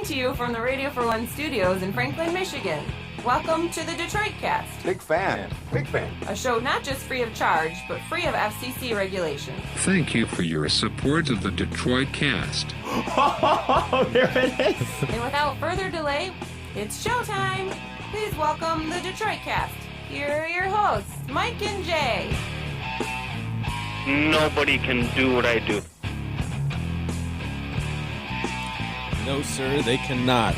Coming to you from the Radio for One studios in Franklin, Michigan. Welcome to the Detroit Cast. Big fan. A show not just free of charge, but free of FCC regulation. Thank you for your support of the Detroit Cast. Oh, there it is. And without further delay, it's showtime. Please welcome the Detroit Cast. Here are your hosts, Mike and Jay. Nobody can do what I do. No, sir, they cannot.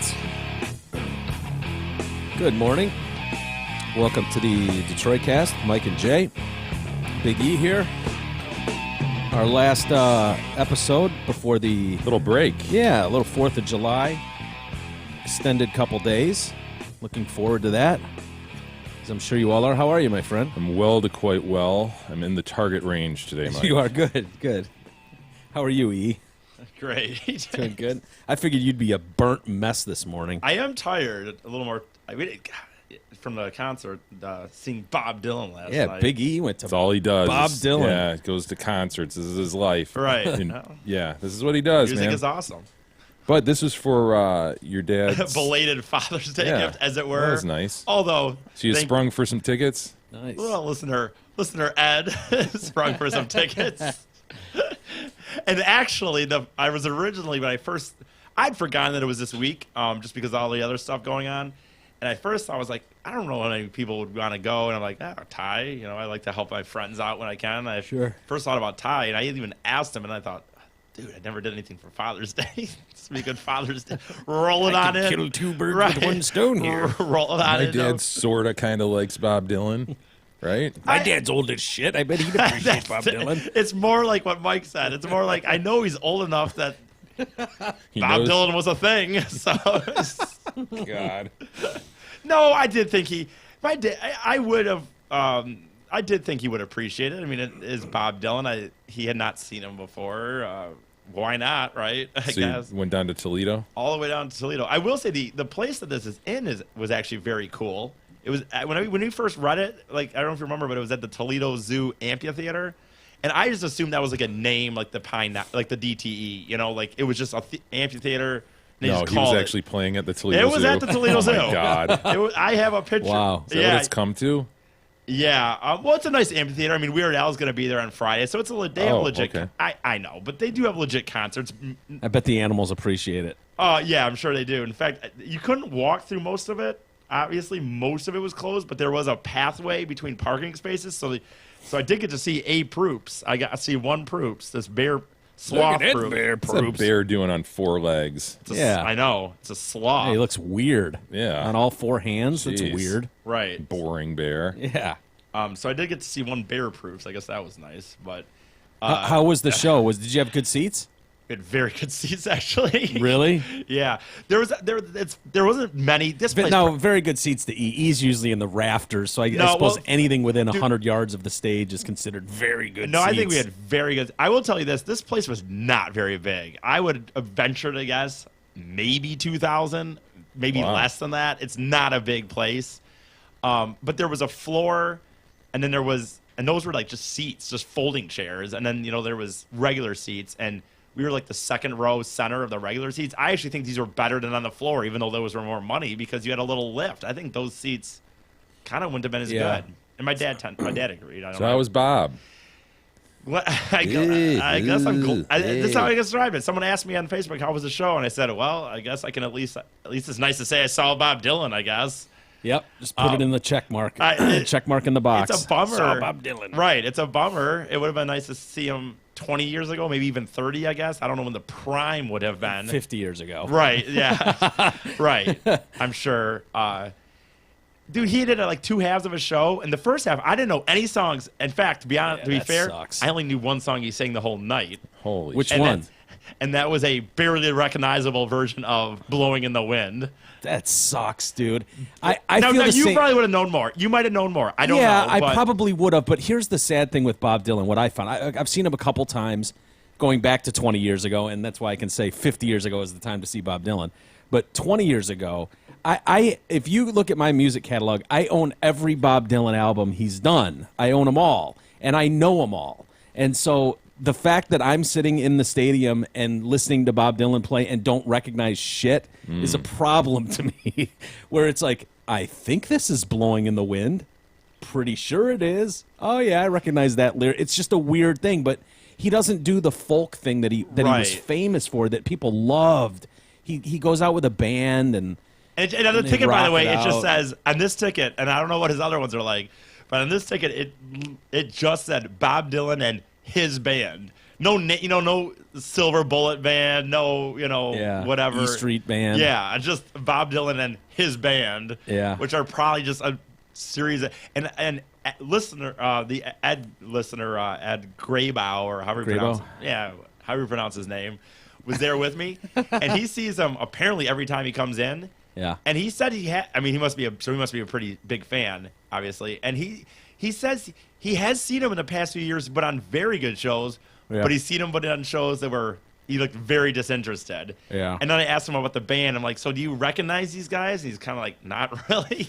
Good morning. Welcome to the Detroit Cast. Mike and Jay. Big E here. Our last episode before the... Little break. Yeah, a little 4th of July. Extended couple days. Looking forward to that. As I'm sure you all are. How are you, my friend? I'm well to quite well. I'm in the target range today, Mike. You are good, good. How are you, E? Great. Doing good. I figured you'd be a burnt mess this morning. I am tired. A little more. From the concert, seeing Bob Dylan last night. Yeah, Big E went to That's all he does. Bob Dylan. Yeah, goes to concerts. This is his life. Right. And, yeah, this is what he does, Music man. is awesome. But this is for your dad's... Belated Father's Day Yeah, gift, as it were. that was nice. Although, So you sprung for some tickets? Nice. well, listener Ed sprung for some tickets. And actually, I was originally, I'd forgotten that it was this week, just because of all the other stuff going on. And at first, I was like, I don't know how many people would want to go. And I'm like, Ty, I like to help my friends out when I can. I first thought about Ty, and I even asked him, and I thought, dude, I never did anything for Father's Day. This would be a good Father's Day. Roll it on in. Kill two birds with one stone here. Roll it on My in. dad sort of kind of likes Bob Dylan, right? My dad's old as shit. I bet he'd appreciate Bob Dylan. It's more like what Mike said. It's more like, I know he's old enough that He Bob knows- Dylan was a thing. So, God. no, I did think I would have, I did think he would appreciate it. I mean, it is Bob Dylan. He had not seen him before. Why not, right? I So guess. you went down to Toledo? All the way down to Toledo. I will say the place that this is in was actually very cool. It was when we first read it, like, I don't know if you remember, but it was at the Toledo Zoo Amphitheater, and I just assumed that was like a name, like the like the DTE, like it was just a amphitheater. And No, just he was called actually playing at the Toledo Zoo. It was at the Toledo Zoo. Oh, my God. I have a picture. Wow. Is that what it's come to? Yeah. Well, it's a nice amphitheater. I mean, Weird Al's going to be there on Friday, so they have Oh, legit. okay. I know, but they do have legit concerts. I bet the animals appreciate it. Yeah, I'm sure they do. In fact, you couldn't walk through most of it. Obviously, most of it was closed, but there was a pathway between parking spaces. So I did get to see a Proops. I got to see one Proops, this bear sloth Proop. What's a bear doing on four legs? Yeah. I know. It's a sloth. Hey, he looks weird. Yeah. On all four hands. That's Jeez. weird. Right. Boring bear. Yeah. So I did get to see one bear Proops. I guess that was nice. But How was the show? Did you have good seats? we had very good seats, actually. Really? Yeah. There wasn't many. This place. No, very good seats to eat. He's usually in the rafters, so I suppose well, anything within 100 yards of the stage is considered very good No, seats. I think we had very good. I will tell you this place was not very big. I would venture to guess maybe 2,000, maybe Wow. less than that. It's not a big place. But there was a floor, and then and those were like just seats, just folding chairs. And then, there was regular seats, and we were like the second row center of the regular seats. I actually think these were better than on the floor, even though those were more money because you had a little lift. I think those seats kind of wouldn't have been as Yeah. good. And my dad agreed. I don't So know. how was Bob? What? I guess I'm. This is how I describe it. Someone asked me on Facebook, "How was the show?" And I said, "Well, I guess I can at least it's nice to say I saw Bob Dylan. I guess Yep. Just put it in the check mark. I- check mark in the box. it's a bummer. Saw Bob Dylan. Right? It's a bummer. It would have been nice to see him 20 years ago, maybe even 30. I guess I don't know when the prime would have been. 50 years ago. Right? Yeah. Right. I'm sure. Dude, he did like two halves of a show, and the first half I didn't know any songs. In fact, to be honest, to be that fair, sucks. I only knew one song he sang the whole night. Holy Which shit. one? And that was a barely recognizable version of "Blowing in the Wind." That sucks, dude. I Now, feel the you same. probably would have known more. You might have known more. I don't yeah, know. I but probably would have. But here's the sad thing with Bob Dylan. What I found, I've seen him a couple times, going back to 20 years ago, and that's why I can say 50 years ago is the time to see Bob Dylan. But 20 years ago, if you look at my music catalog, I own every Bob Dylan album he's done. I own them all, and I know them all. And so the fact that I'm sitting in the stadium and listening to Bob Dylan play and don't recognize shit is a problem to me. Where it's like, I think this is Blowing in the Wind. Pretty sure it is. Oh yeah, I recognize that lyric. It's just a weird thing, but he doesn't do the folk thing that he was Right. famous for, that people loved. He goes out with a band and And on the they ticket, by the rock way, it it just out. says on this ticket, and I don't know what his other ones are like, but on this ticket, it just said Bob Dylan and his band. No, no Silver Bullet Band, no, whatever. E Street Band. Yeah, just Bob Dylan and his band. Yeah. which are probably just a series of and listener, the Ed listener, Ed Graybow, or however you pronounce, however you pronounce his name, was there with me, and he sees him apparently every time he comes in. Yeah. And he said he had. I mean, he must be a pretty big fan, obviously. And he says he has seen him in the past few years, but on very good shows. Yeah. But he's seen him, but on shows that he looked very disinterested. Yeah. And then I asked him about the band. I'm like, so do you recognize these guys? And he's kind of like, not really.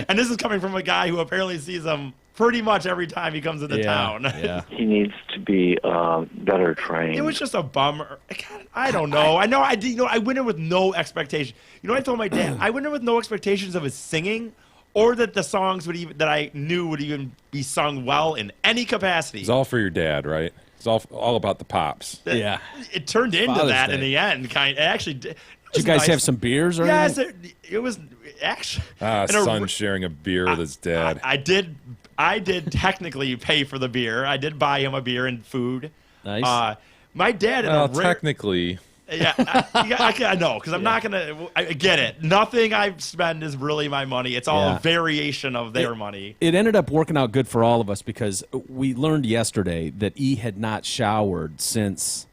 And this is coming from a guy who apparently sees them pretty much every time he comes into town. Yeah. He needs to be better trained. It was just a bummer. God, I don't know. I did. I went in with no expectation. I told my dad I went in with no expectations of his singing, or that the songs that I knew would even be sung well in any capacity. It's all for your dad, right? It's all about the pops. Yeah. It turned into Father's that Day. in the end. It actually did. Did you guys have some beers or Yes, anything? it was actually. Son sharing a beer with his dad. I did technically pay for the beer. I did buy him a beer and food. Nice. My dad. Technically, Yeah, I know, because I'm not gonna. I get it. Nothing I spend is really my money. It's all Yeah. a variation of their money. It ended up working out good for all of us because we learned yesterday that E had not showered since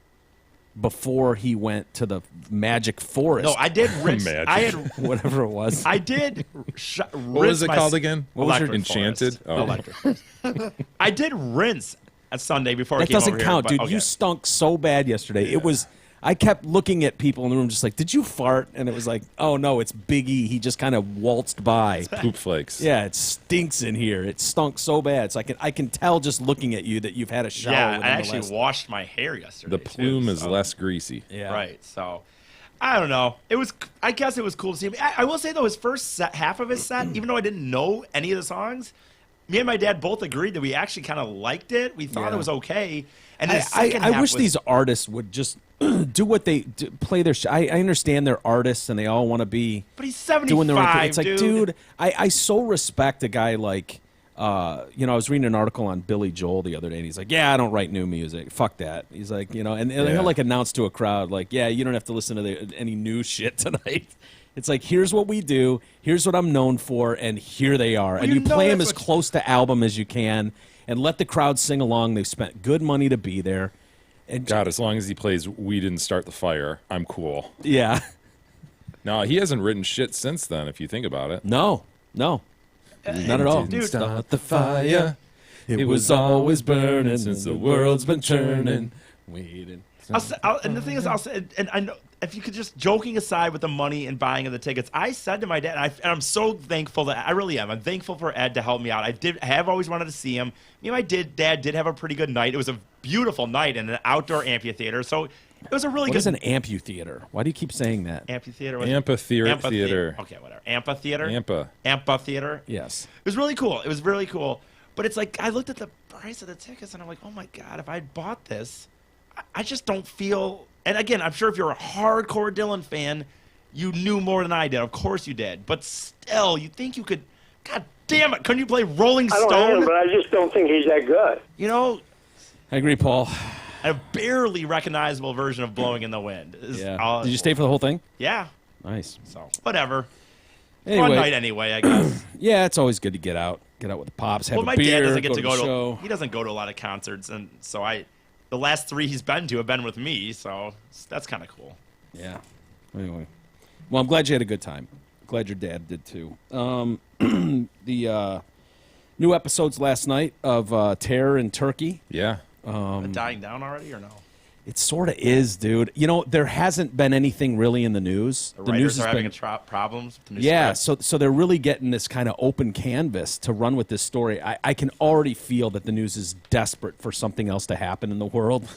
before he went to the Magic Forest. No, I did rinse. Magic. I had. whatever it was. I did. what was it called again? What was Enchanted? Oh. Electric. I did rinse at Sunday before I That came over doesn't here, count, but- dude. okay. You stunk so bad yesterday. It was. I kept looking at people in the room, just like, "Did you fart?" And it was like, "Oh no, it's Big E. He just kind of waltzed by." Poop flakes. Yeah, it stinks in here. It stunk so bad. So I can tell just looking at you that you've had a shower. Yeah, within I the actually last- washed my hair yesterday. The plume too, is so- less greasy. Yeah. Right. So, I don't know. It was. I guess it was cool to see him. I will say though, his first half of his set, even though I didn't know any of the songs, me and my dad both agreed that we actually kind of liked it. We thought Yeah. it was okay. And the I second half wish was, these artists would just do what they do, play their. I understand they're artists and they all want to be But he's 75. doing their own thing. It's like, dude. dude, I so respect a guy like. I was reading an article on Billy Joel the other day, and he's like, "Yeah, I don't write new music. Fuck that." He's like, and he'll like announce to a crowd, like, "Yeah, you don't have to listen to any new shit tonight." It's like, here's what we do, here's what I'm known for, and here they are. And you you know play them that's as what- close to album as you can, and let the crowd sing along. They've spent good money to be there. And God, as long as he plays "We Didn't Start the Fire," I'm cool. yeah, No, he hasn't written shit since then. If you think about it, no, not at all. Didn't Dude, start the fire. It was always burning since the world's been turning. Waiting. And the thing is, I'll say, and I know if you could just joking aside with the money and buying of the tickets, I said to my dad, and I'm so thankful that I really am. I'm thankful for Ed to help me out. I have always wanted to see him. Me and my dad did have a pretty good night. It was a beautiful night in an outdoor amphitheater, so it was a really What good is an amphitheater? Why do you keep saying that? amphitheater. Amphitheater. Okay, whatever. Amphitheater. Ampa. Amphitheater. Yes. It was really cool. It was really cool. But it's like I looked at the price of the tickets and I'm like, oh my god, if I bought this, I just don't feel. And again, I'm sure if you're a hardcore Dylan fan, you knew more than I did. Of course you did. But still, you think you could. God damn it! Couldn't you play Rolling I don't hate him, Stone? but I just don't think he's that good. You know, I agree, Paul. a barely recognizable version of "Blowing in the Wind." Is all- Did you stay for the whole thing? Yeah. Nice. So whatever. Fun Anyway, night anyway, I guess. yeah, it's always good to get out with the pops, have Well, a my beer, dad doesn't get to the go show. to. He doesn't go to a lot of concerts, and so the last 3 he's been to have been with me, so that's kind of cool. Yeah. Anyway, well, I'm glad you had a good time. Glad your dad did too. The new episodes last night of Terror in Turkey. Yeah. Is it dying down already or no? It sort of is, dude. You know, there hasn't been anything really in the news. The The writers news are has having been, problems with the new yeah. script. So they're really getting this kind of open canvas to run with this story. I can already feel that the news is desperate for something else to happen in the world,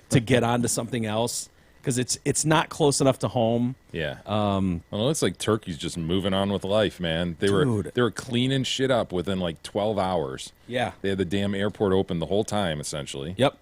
to get on to something else, because it's not close enough to home. Yeah. Well, it looks like Turkey's just moving on with life, man. They Dude. were cleaning shit up within like 12 hours. Yeah. They had the damn airport open the whole time, essentially. Yep.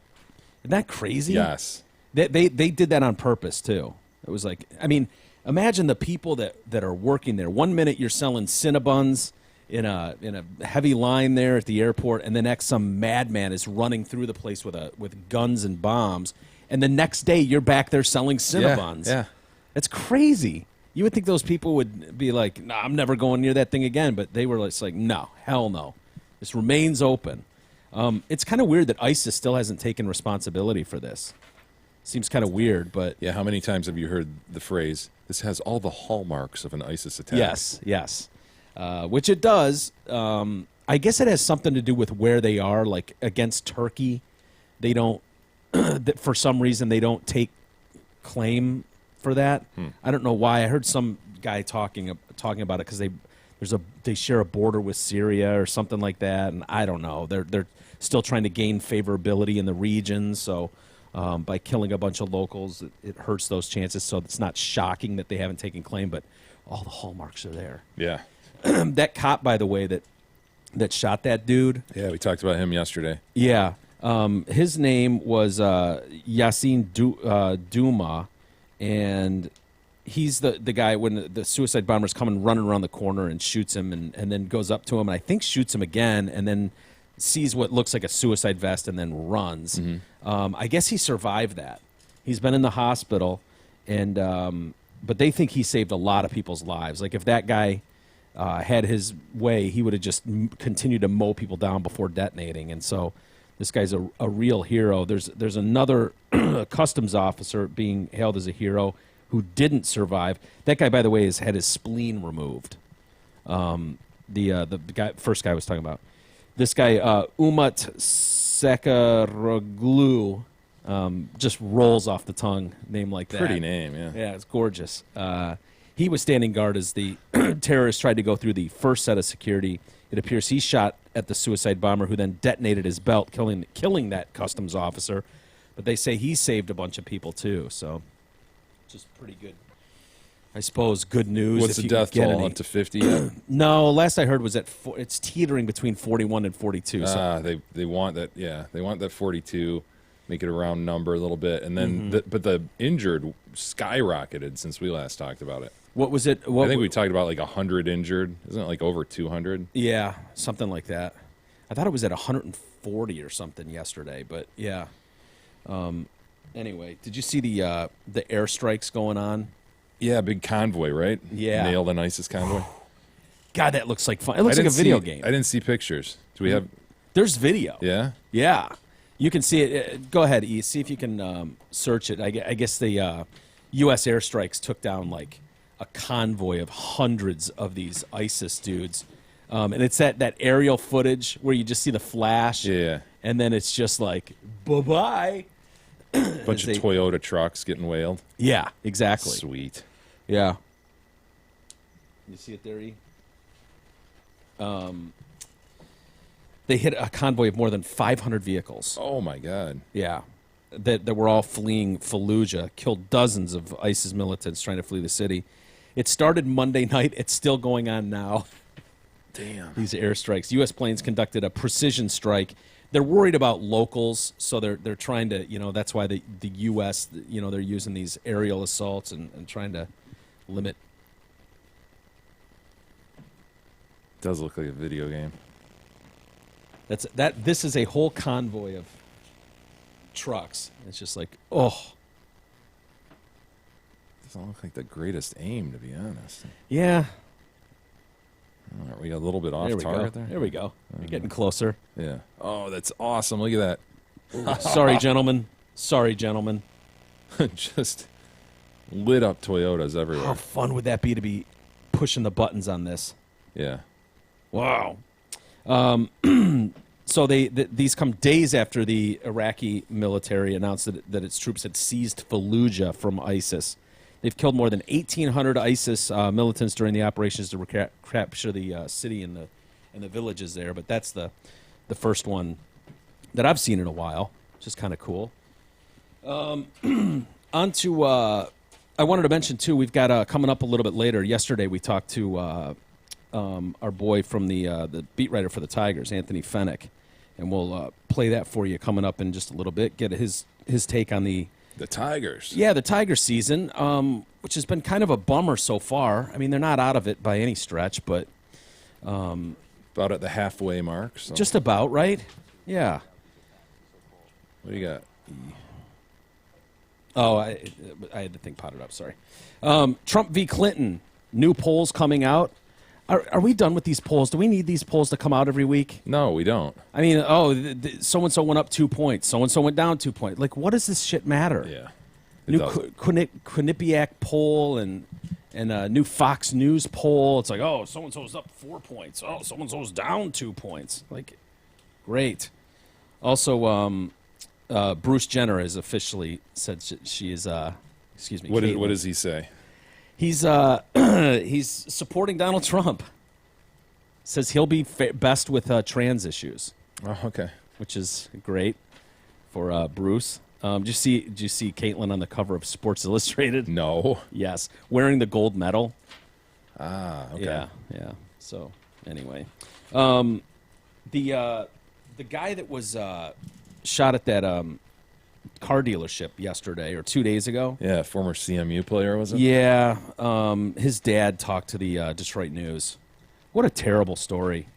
Isn't that crazy? Yes. They did that on purpose too. It was like, I mean, imagine the people that are working there. One minute you're selling Cinnabons in a heavy line there at the airport, and the next some madman is running through the place with guns and bombs, and the next day you're back there selling Cinnabons. Yeah. It's crazy. You would think those people would be like, "Nah, I'm never going near that thing again," but they were just like, "No, hell no. This remains open." It's kind of weird that ISIS still hasn't taken responsibility for this. Seems kind of weird, but Yeah, how many times have you heard the phrase, this has all the hallmarks of an ISIS attack? yes. Which it does. I guess it has something to do with where they are, like against Turkey. They don't, for some reason, they don't take claim for that. I don't know why. I heard some guy talking about it because they share a border with Syria or something like that, and I don't know. They're still trying to gain favorability in the region, so by killing a bunch of locals, it hurts those chances. So it's not shocking that they haven't taken claim, but all the hallmarks are there. Yeah. That cop, by the way, that shot that dude. Yeah, we talked about him yesterday. Yeah, his name was Yasin Duma, and he's the guy when the suicide bomber's coming running around the corner and shoots him, and then goes up to him and I think shoots him again, and then sees what looks like a suicide vest and then runs. I guess he survived that. He's been in the hospital, and but they think he saved a lot of people's lives. Like if that guy had his way, he would have just continued to mow people down before detonating. And so this guy's a real hero. There's another customs officer being hailed as a hero who didn't survive. That guy, by the way, has had his spleen removed. The guy, first guy I was talking about. This guy, Umut Sakaroglu, just rolls off the tongue, name like that. Pretty name, yeah. Yeah, it's gorgeous. He was standing guard as the terrorists tried to go through the first set of security. It appears he shot at the suicide bomber, who then detonated his belt, killing that customs officer. But they say he saved a bunch of people too, so just pretty good. I suppose good news. What's if the you death could get toll? any. Up to 50 yet? No, last I heard was it's teetering between 41 and 42. So They want that. Yeah, they want that 42. Make it a round number a little bit, and then but the injured skyrocketed since we last talked about it. what was it? I think we talked about like 100 injured. Isn't it like over 200? Yeah, something like that. I thought it was at 140 or something yesterday, but yeah. Anyway, did you see the airstrikes going on? Yeah, big convoy, right? Yeah. Nailed an ISIS convoy. God, that looks like fun. It looks like a video game. I didn't see pictures. Do we have? There's video. Yeah. Yeah. You can see it. Go ahead, E. See if you can search it. I guess the U.S. airstrikes took down like a convoy of hundreds of these ISIS dudes. And it's that aerial footage where you just see the flash. Yeah. And then it's just like, bye-bye. Bunch of Toyota trucks getting whaled. Yeah, exactly. Sweet. Yeah. You see it there, E? They hit a convoy of more than 500 vehicles. Oh my God. Yeah. That were all fleeing Fallujah, killed dozens of ISIS militants trying to flee the city. It started Monday night. It's still going on now. Damn. These airstrikes. U.S. planes conducted a precision strike. They're worried about locals, so they're trying to, that's why the U.S., they're using these aerial assaults and trying to limit. Does look like a video game. This is a whole convoy of trucks. It's just like, oh. Doesn't look like the greatest aim, to be honest. Yeah. Are we a little bit off There we target go. there? There we go. You're getting closer. Yeah. Oh, that's awesome. Look at Sorry, gentlemen. Sorry, gentlemen. that. Just lit up Toyotas How everywhere. fun would that be to be pushing the buttons on this? Yeah. Wow. So these come days after the Iraqi military announced that its troops had seized Fallujah from ISIS. They've killed more than 1,800 ISIS militants during the operations to capture the city and the villages there. But that's the first one that I've seen in a while, which is kind of cool. On to, I wanted to mention, too, we've got coming up a little bit later. Yesterday we talked to our boy from the beat writer for the Tigers, Anthony Fennick, and we'll play that for you coming up in just a little bit, get his take on the Tigers. Yeah, the Tiger season, which has been kind of a bummer so far. I mean, they're not out of it by any stretch, but About at the halfway mark. So. just about, right? Yeah. What do you got? Oh, I had the thing potted up, sorry. Trump v. Clinton, new polls coming out. Are we done with these polls? Do we need these polls to come out every week? No, we don't. I mean, so-and-so went up 2 points. So-and-so went down 2 points. Like, what does this shit matter? Yeah. New Quinnipiac poll and a new Fox News poll. It's like, oh, so-and-so's up 4 points. Oh, so-and-so's down 2 points. Like, great. Also, Bruce Jenner has officially said she is, excuse me. What Caitlyn. does he say? He's he's supporting Donald Trump. Says he'll be best with trans issues, Oh, okay. which is great for Bruce. Did you see Caitlyn on the cover of Sports Illustrated? No. Yes, wearing the gold medal. Ah, okay. Yeah. So anyway, the guy that was shot at that car dealership yesterday or 2 days ago. Yeah, former CMU player, was it? Yeah, his dad talked to the Detroit News. What a terrible story.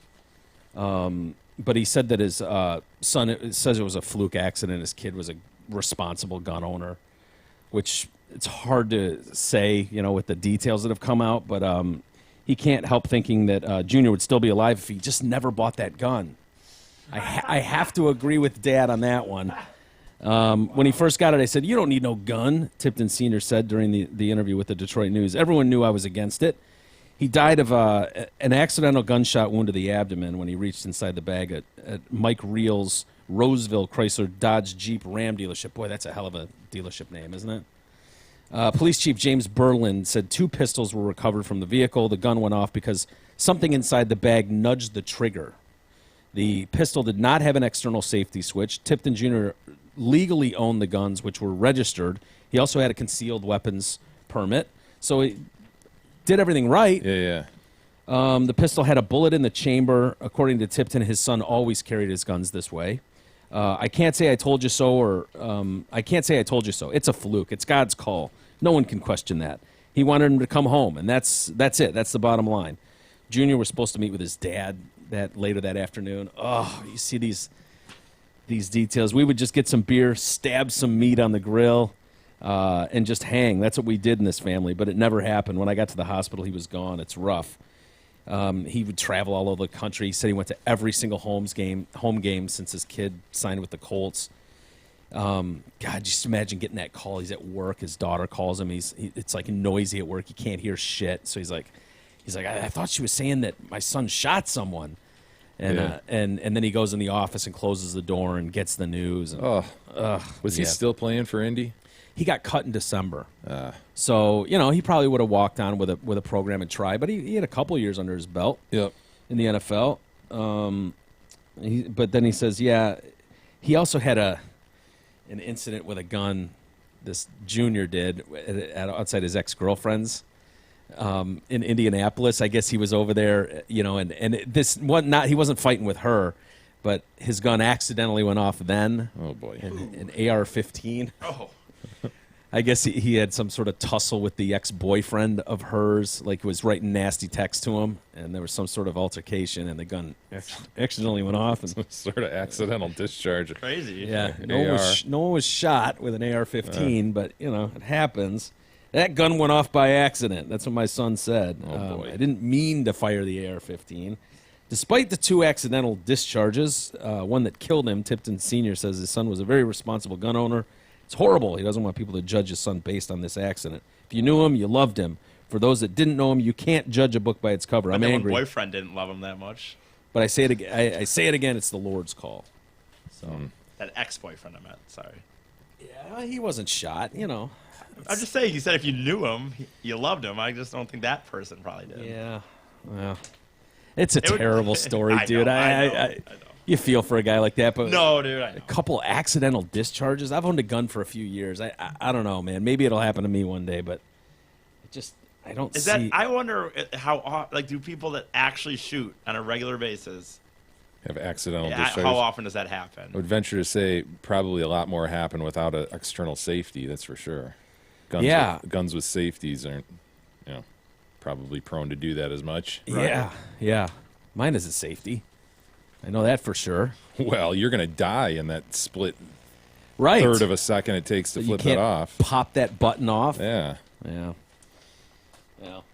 But he said that his son, it says it was a fluke accident. His kid was a responsible gun owner, which it's hard to say, with the details that have come out. But he can't help thinking that Junior would still be alive if he just never bought that gun. I have to agree with Dad on that one. When he first got it, I said, "You don't need no gun," Tipton Sr. said during the interview with the Detroit News. Everyone knew I was against it. He died of an accidental gunshot wound to the abdomen when he reached inside the bag at Mike Reel's Roseville Chrysler Dodge Jeep Ram dealership. Boy, that's a hell of a dealership name, isn't it? Police Chief James Berlin said 2 pistols were recovered from the vehicle. The gun went off because something inside the bag nudged the trigger. The pistol did not have an external safety switch. Tipton Jr. legally owned the guns, which were registered. He also had a concealed weapons permit. So he did everything right. Yeah. The pistol had a bullet in the chamber. According to Tipton, his son always carried his guns this way. I can't say I told you so, or I can't say I told you so. It's a fluke. It's God's call. No one can question that. He wanted him to come home, and that's it. That's the bottom line. Junior was supposed to meet with his dad later that afternoon. Oh, you see these details. We would just get some beer, stab some meat on the grill, and just hang. That's what we did in this family, but it never happened. When I got to the hospital, he was gone. It's rough. He would travel all over the country. He said he went to every single home game since his kid signed with the Colts. God, just imagine getting that call. He's at work. His daughter calls him. It's like noisy at work. He can't hear shit. So he's like, I thought she was saying that my son shot someone. And Yeah. and then he goes in the office and closes the door and gets the news. And, Was he yeah. still playing for Indy? He got cut in December. So, he probably would have walked on with a program and tried, but he had a couple years under his belt Yep. in the NFL. But then he says, he also had an incident with a gun, this Junior did, outside his ex-girlfriend's in Indianapolis. I guess he was over there, and this he wasn't fighting with her, but his gun accidentally went off then. Oh, boy. An AR-15. Oh. I guess he had some sort of tussle with the ex-boyfriend of hers, like was writing nasty texts to him, and there was some sort of altercation, and the gun accidentally went off. And Sort of accidental discharge. Crazy. yeah, AR. no one was shot with an AR-15, but it happens. That gun went off by accident. That's what my son said. Oh, boy. I didn't mean to fire the AR-15. Despite the 2 accidental discharges, one that killed him, Tipton Sr. says his son was a very responsible gun owner. It's horrible. He doesn't want people to judge his son based on this accident. If you knew him, you loved him. For those that didn't know him, you can't judge a book by its cover. I'm That one angry. boyfriend didn't love him that much. But I say it again. I say it again. It's the Lord's call. So That ex-boyfriend, I meant. Sorry. yeah, he wasn't shot. You know. I'm just saying. You said if you knew him, you loved him. I just don't think that person probably did. Yeah. Well, it's a It would- terrible story, I dude. know, I know. You feel for a guy like that, but No, dude. I know. a couple accidental discharges. I've owned a gun for a few years. I don't know, man. Maybe it'll happen to me one day, but I don't Is see. that? I wonder how like do people that actually shoot on a regular basis? Have accidental Yeah, discharge. how often does that happen? I would venture to say probably a lot more happen without an external safety. That's for sure. Yeah. Guns with safeties aren't, probably prone to do that as much. Yeah. Mine is a safety. I know that for sure. Well, you're going to die in that split Right. third of a second it takes to you flip can't it off. pop that button off. Yeah. Yeah. Well,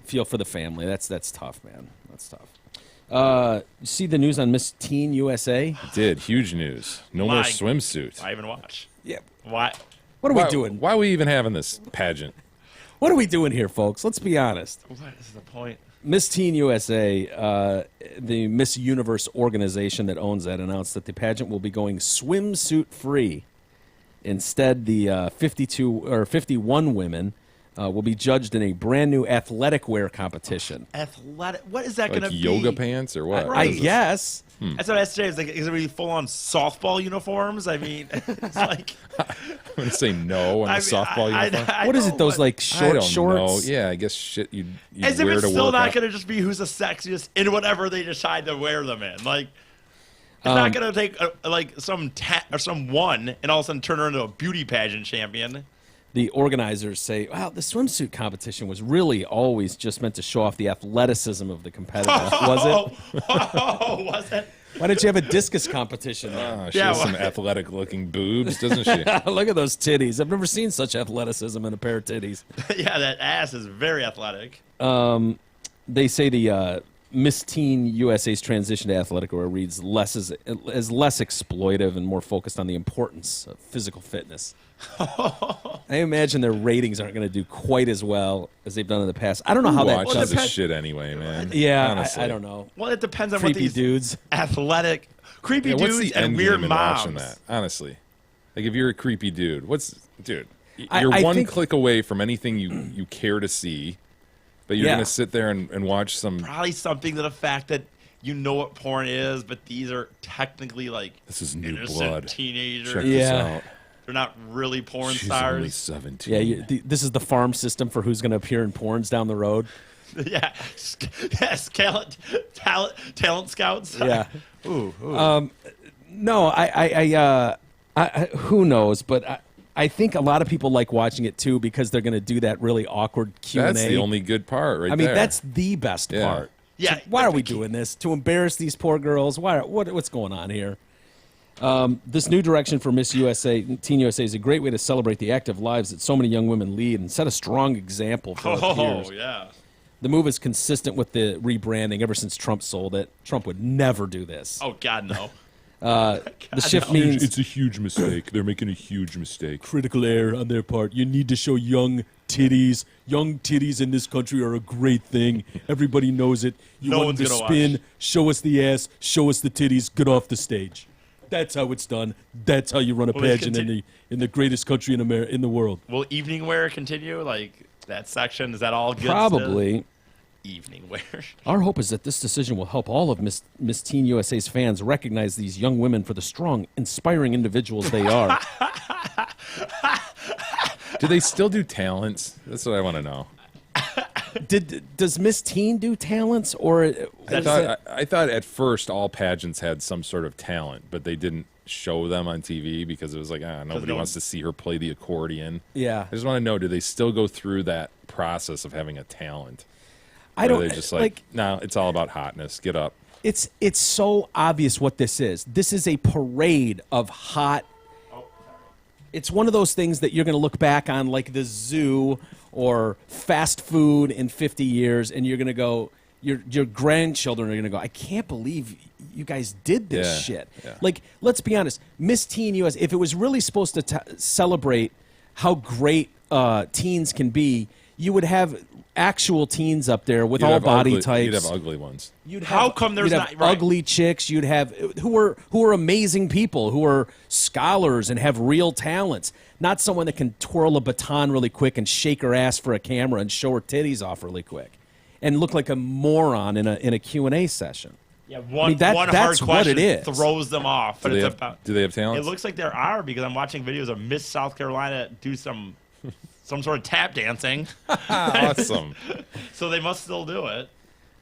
feel for the family. That's tough, man. That's tough. You see the news on Miss Teen USA? Did. Huge news. No more My- swimsuit. I even watch. Yeah. Why? What are why, we doing? Why are we even having this pageant? What are we doing here, folks? Let's be honest. What is the point? Miss Teen USA, the Miss Universe organization that owns that, announced that the pageant will be going swimsuit free. Instead, the 51 women will be judged in a brand new athletic wear competition. Athletic. What is that Like going to be? yoga pants or what? I What is this? guess. That's what I say. Is like, is it really full on softball uniforms? I mean, it's like. I'm going to say no on the softball uniform. What is it? Those like I short don't shorts? know. Yeah, I guess shit you'd As if wear it's to still work not out. going to just be who's the sexiest in whatever they decide to wear them in. Like, it's not going to take like some one and all of a sudden turn her into a beauty pageant champion. The organizers say, "Wow, the swimsuit competition was really always just meant to show off the athleticism of the competitor, was it? Oh, was it? Why didn't you have a discus competition?" Oh, she Yeah, has well- some athletic-looking boobs, doesn't she? Look at those titties. I've never seen such athleticism in a pair of titties. Yeah, that ass is very athletic. They say the Miss Teen USA's transition to athletic wear reads less as less exploitive and more focused on the importance of physical fitness. I imagine their ratings aren't going to do quite as well as they've done in the past. I don't know how that Watches does. this shit anyway, man. Yeah, Honestly. I don't know. Well, it depends on what Creepy these dudes. athletic, creepy Yeah, what's dudes the and end weird game in moms. watching that? Honestly, like if you're a creepy dude, dude? I- You're I one think- click away from anything you care to see, but you're Yeah. gonna sit there and watch some. Probably something to the fact that you know what porn is, but these are technically like This is new innocent blood. teenagers. Check Yeah. this out. They're not really porn She's only stars. 17. Yeah, this is the farm system for who's going to appear in porns down the road. Yeah, yes, talent scouts. Yeah. Ooh. No, I who knows, but I think a lot of people like watching it too because they're going to do that really awkward Q&A. That's the only good part, right I mean, there. that's the best Yeah. part. Yeah, So why are but we the- doing this? To embarrass these poor girls? What's going on here? This new direction for Miss USA, Teen USA, is a great way to celebrate the active lives that so many young women lead and set a strong example for our Oh peers. yeah. The move is consistent with the rebranding ever since Trump sold it. Trump would never do this. Oh God, no. The shift means It's a huge mistake. They're making a huge mistake. critical error on their part. You need to show young titties. Young titties in this country are a great thing. Everybody knows it. You No want one's them to gonna spin, watch. show us the ass, show us the titties, get off the stage. That's how it's done. That's how you run a Well, they pageant continue- in the greatest country in the world. Will evening wear continue? Like that section? Is that all good? still? Probably. Evening wear. Our hope is that this decision will help all of Miss Teen USA's fans recognize these young women for the strong, inspiring individuals they are. Do they still do talents? That's what I want to know. Does Miss Teen do talents or? I thought at first all pageants had some sort of talent, but they didn't show them on TV because it was like, nobody no wants one- to see her play the accordion. Yeah. I just want to know, do they still go through that process of having a talent? I Or don't. are they just like, no, it's all about hotness. Get up. It's so obvious what this is. This is a parade of hot. It's one of those things that you're going to look back on like the zoo or fast food in 50 years, and you're going to go. Your grandchildren are going to go, I can't believe you guys did this Yeah, shit. yeah. Like, let's be honest. Miss Teen US, if it was really supposed to celebrate how great teens can be, you would have actual teens up there with You'd all have body ugly, types. You'd have ugly ones. You'd How have- come there's you'd have not- right. ugly chicks? You'd have who are amazing people, who are scholars and have real talents. Not someone that can twirl a baton really quick and shake her ass for a camera and show her titties off really quick, and look like a moron in a Q&A session. Yeah, one that's hard what question it is. throws them off. But Do they, it's have, about, do they have it talents? looks like there are because I'm watching videos of Miss South Carolina do some sort of tap dancing. Awesome. So they must still do it.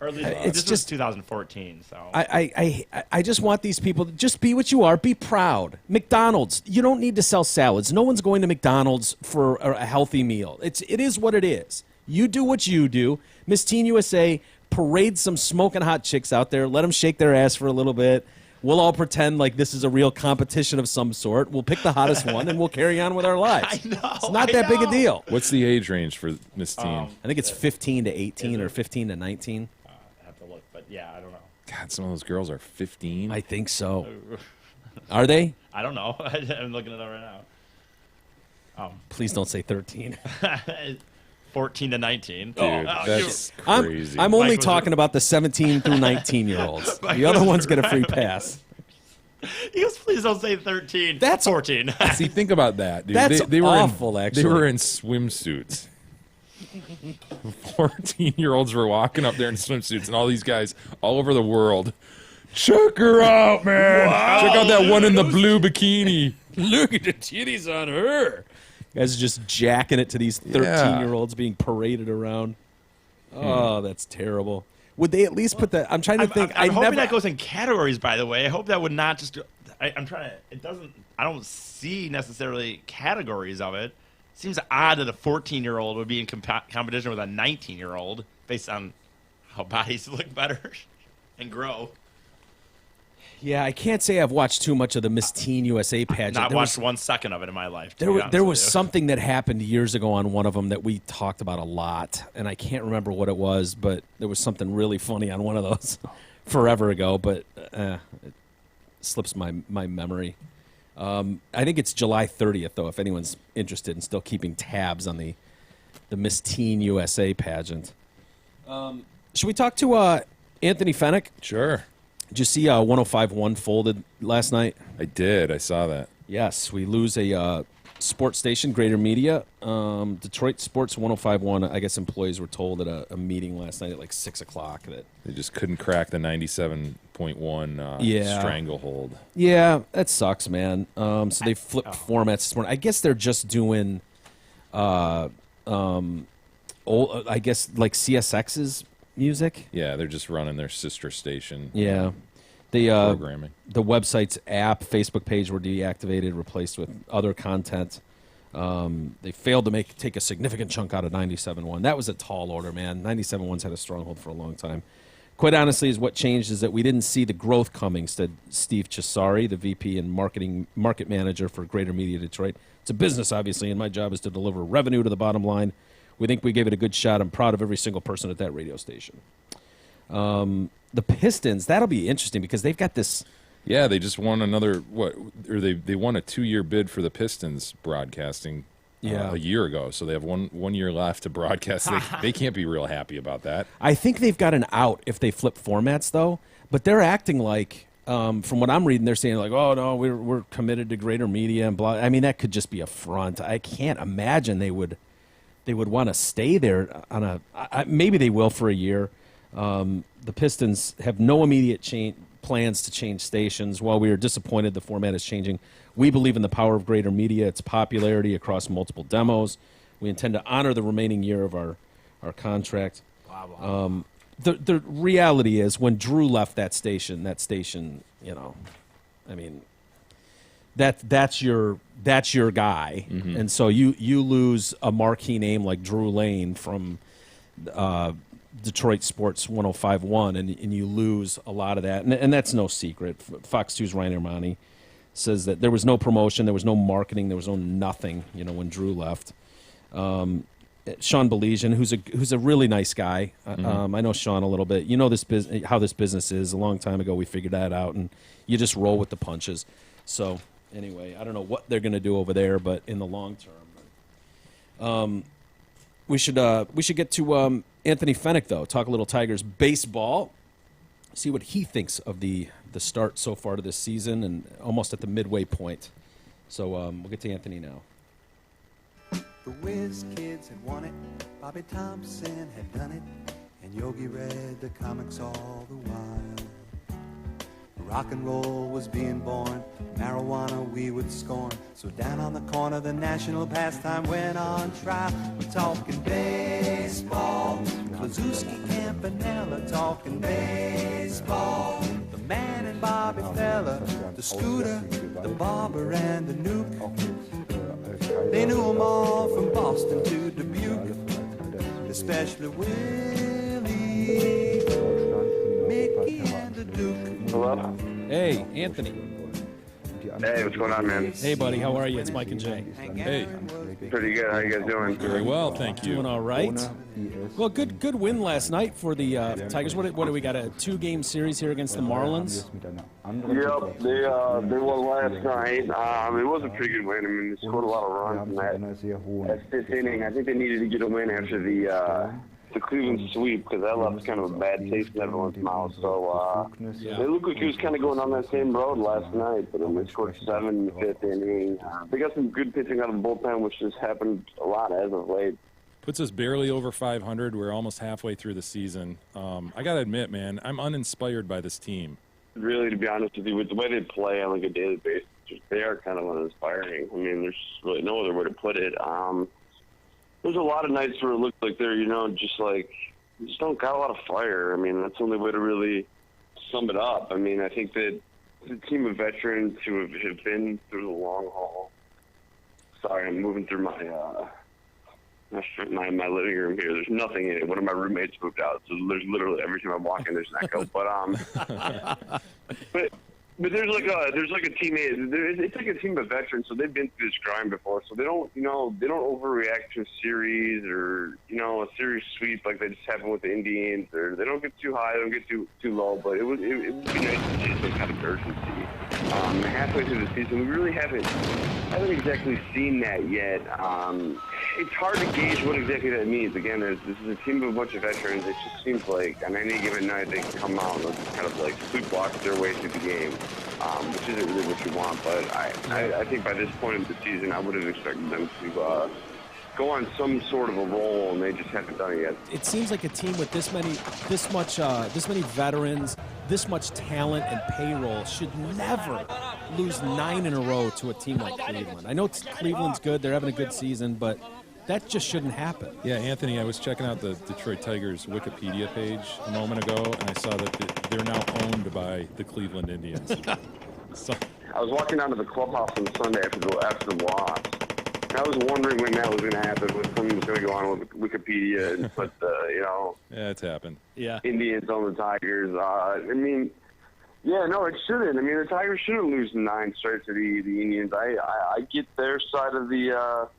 Or at least It's this was just- 2014. So I just want these people to just be what you are. Be proud. McDonald's. You don't need to sell salads. No one's going to McDonald's for a healthy meal. It is what it is. You do what you do. Miss Teen USA, parade some smoking hot chicks out there. Let them shake their ass for a little bit. We'll all pretend like this is a real competition of some sort. We'll pick the hottest one and we'll carry on with our lives. I know. It's not that big a deal. What's the age range for Miss Teen? I think it's 15 to 18 or 15 to 19. I have to look, but yeah, I don't know. God, some of those girls are 15. I think so. Are they? I don't know. I'm looking it up right now. Please don't say 13. 14 to 19. Dude, that's crazy. I'm only Mike, was talking it- about the 17 through 19-year-olds. The other ones get a free pass. He goes, please don't say 13. That's- 14. See, think about that, dude. That's they were awful, in, actually. They were in swimsuits. 14-year-olds were walking up there in swimsuits, and all these guys all over the world. Check her out, man. Check out that one in the blue bikini. Look at the titties on her. Guys are just jacking it to these 13-year-olds being paraded around. Oh, that's terrible. Would they at least put that? I'm trying to think. I'm hoping never, that goes in categories, by the way. I hope that would not just. I'm trying to. It doesn't. I don't see necessarily categories of it. Seems odd that a 14-year-old would be in competition with a 19-year-old based on how bodies look better and grow. Yeah, I can't say I've watched too much of the Miss Teen USA pageant. Not There watched was- 1 second of it in my life. to There, be were, honest there with was you. something that happened years ago on one of them that we talked about a lot, and I can't remember what it was, but there was something really funny on one of those forever ago, but it slips my memory. I think it's July 30th, though, if anyone's interested in still keeping tabs on the Miss Teen USA pageant. Should we talk to Anthony Fennick? Sure. Did you see 105.1 folded last night? I did. I saw that. Yes, we lose a sports station, Greater Media. Detroit Sports 105.1, I guess employees were told at a meeting last night at like 6 o'clock that, They just couldn't crack the 97.1 Yeah. stranglehold. yeah, that sucks, man. So they flipped formats this morning. I guess they're just doing, I guess, like CSX's music. Yeah, they're just running their sister station Yeah. The programming. the website's app, Facebook page were deactivated, replaced with other content. They failed to take a significant chunk out of 97.1. That was a tall order, man. 97.1's had a stronghold for a long time. Quite honestly, is what changed is that we didn't see the growth coming, said Steve Cesari, the VP and market manager for Greater Media Detroit. It's a business, obviously, and my job is to deliver revenue to the bottom line. We think we gave it a good shot. I'm proud of every single person at that radio station. The Pistons, that'll be interesting because they've got this. Yeah, they just won another they won a 2-year bid for the Pistons broadcasting Yeah. a year ago. So they have one year left to broadcast. They can't be real happy about that. I think they've got an out if they flip formats, though. But they're acting like, from what I'm reading, they're saying like, "Oh no, we're committed to Greater Media and blah." I mean, that could just be a front. I can't imagine they would want to stay there on maybe they will for a year. The Pistons have no immediate plans to change stations. While we are disappointed the format is changing, we believe in the power of Greater Media, its popularity across multiple demos. We intend to honor the remaining year of our contract. The reality is when Drew left that station, you know, I mean, that's your guy, and so you lose a marquee name like Drew Lane from Detroit Sports 105.1, and you lose a lot of that, and that's no secret. Fox 2's Ryan Armani says that there was no promotion, there was no marketing, there was no nothing, you know, when Drew left. Sean Belesian, who's a really nice guy. I know Sean a little bit. You know how this business is. A long time ago, we figured that out, and you just roll with the punches. So anyway, I don't know what they're going to do over there, but in the long term, We should get to Anthony Fennick, though. Talk a little Tigers baseball. See what he thinks of the start so far to this season and almost at the midway point. So we'll get to Anthony now. The Whiz Kids had won it, Bobby Thompson had done it, and Yogi read the comics all the while. Rock and roll was being born, marijuana we would scorn. So down on the corner the national pastime went on trial. We're talking baseball, Klazuski, Campanella, talking baseball. The man and Bobby Fella, the Scooter, the Barber and the Nuke. They knew them all from Boston to Dubuque, especially Willie, Mickey, and the Duke. Hello? Hey, Anthony. Hey, what's going on, man? Hey, buddy. How are you? It's Mike and Jay. Hey, Pretty good. How you guys doing? very well, thank you. Doing all right. Well, good win last night for the Tigers. What do we got? A 2-game series here against the Marlins. Yep, they won last night. It was a pretty good win. I mean, they scored a lot of runs in that fifth inning. I think they needed to get a win after the Cleveland sweep because that left kind of a bad taste in everyone's mouth. So they looked like he was kind of going on that same road last night, but they scored 7 in the fifth inning. They got some good pitching out of the bullpen, which has happened a lot as of late. Puts us barely over 500. We're almost halfway through the season. I got to admit, man, I'm uninspired by this team. Really, to be honest with you, with the way they play on like a daily basis, they are kind of uninspiring. I mean, there's really no other way to put it. There's a lot of nights where it looks like they're, just don't got a lot of fire. I mean, that's the only way to really sum it up. I mean, I think that the team of veterans who have been through the long haul. Sorry, I'm moving through my living room here. There's nothing in it. One of my roommates moved out, so there's literally every time I walk in, there's an echo. But there's like a team. It's like a team of veterans, so they've been through this grind before. So they don't overreact to a series or a series sweep like they just happened with the Indians. Or they don't get too high, they don't get too low. But it would be nice to see some kind of urgency. Halfway through the season, we really haven't exactly seen that yet. It's hard to gauge what exactly that means. Again, this is a team of a bunch of veterans. It just seems like on any given night they can come out and kind of like sleepwalk their way through the game, which isn't really what you want. But I think by this point in the season, I would have expected them to go on some sort of a roll, and they just haven't done it yet. It seems like a team with this many veterans, this much talent and payroll should never lose 9 in a row to a team like Cleveland. I know Cleveland's good; they're having a good season, but that just shouldn't happen. Yeah, Anthony, I was checking out the Detroit Tigers Wikipedia page a moment ago, and I saw that they're now owned by the Cleveland Indians. So I was walking down to the clubhouse on Sunday after the loss. I was wondering when that was going to happen, when someone was going to go on with Wikipedia and put yeah, it's happened. Yeah, Indians on the Tigers. No, it shouldn't. I mean, the Tigers shouldn't lose 9 straight to the Indians. I get their side of the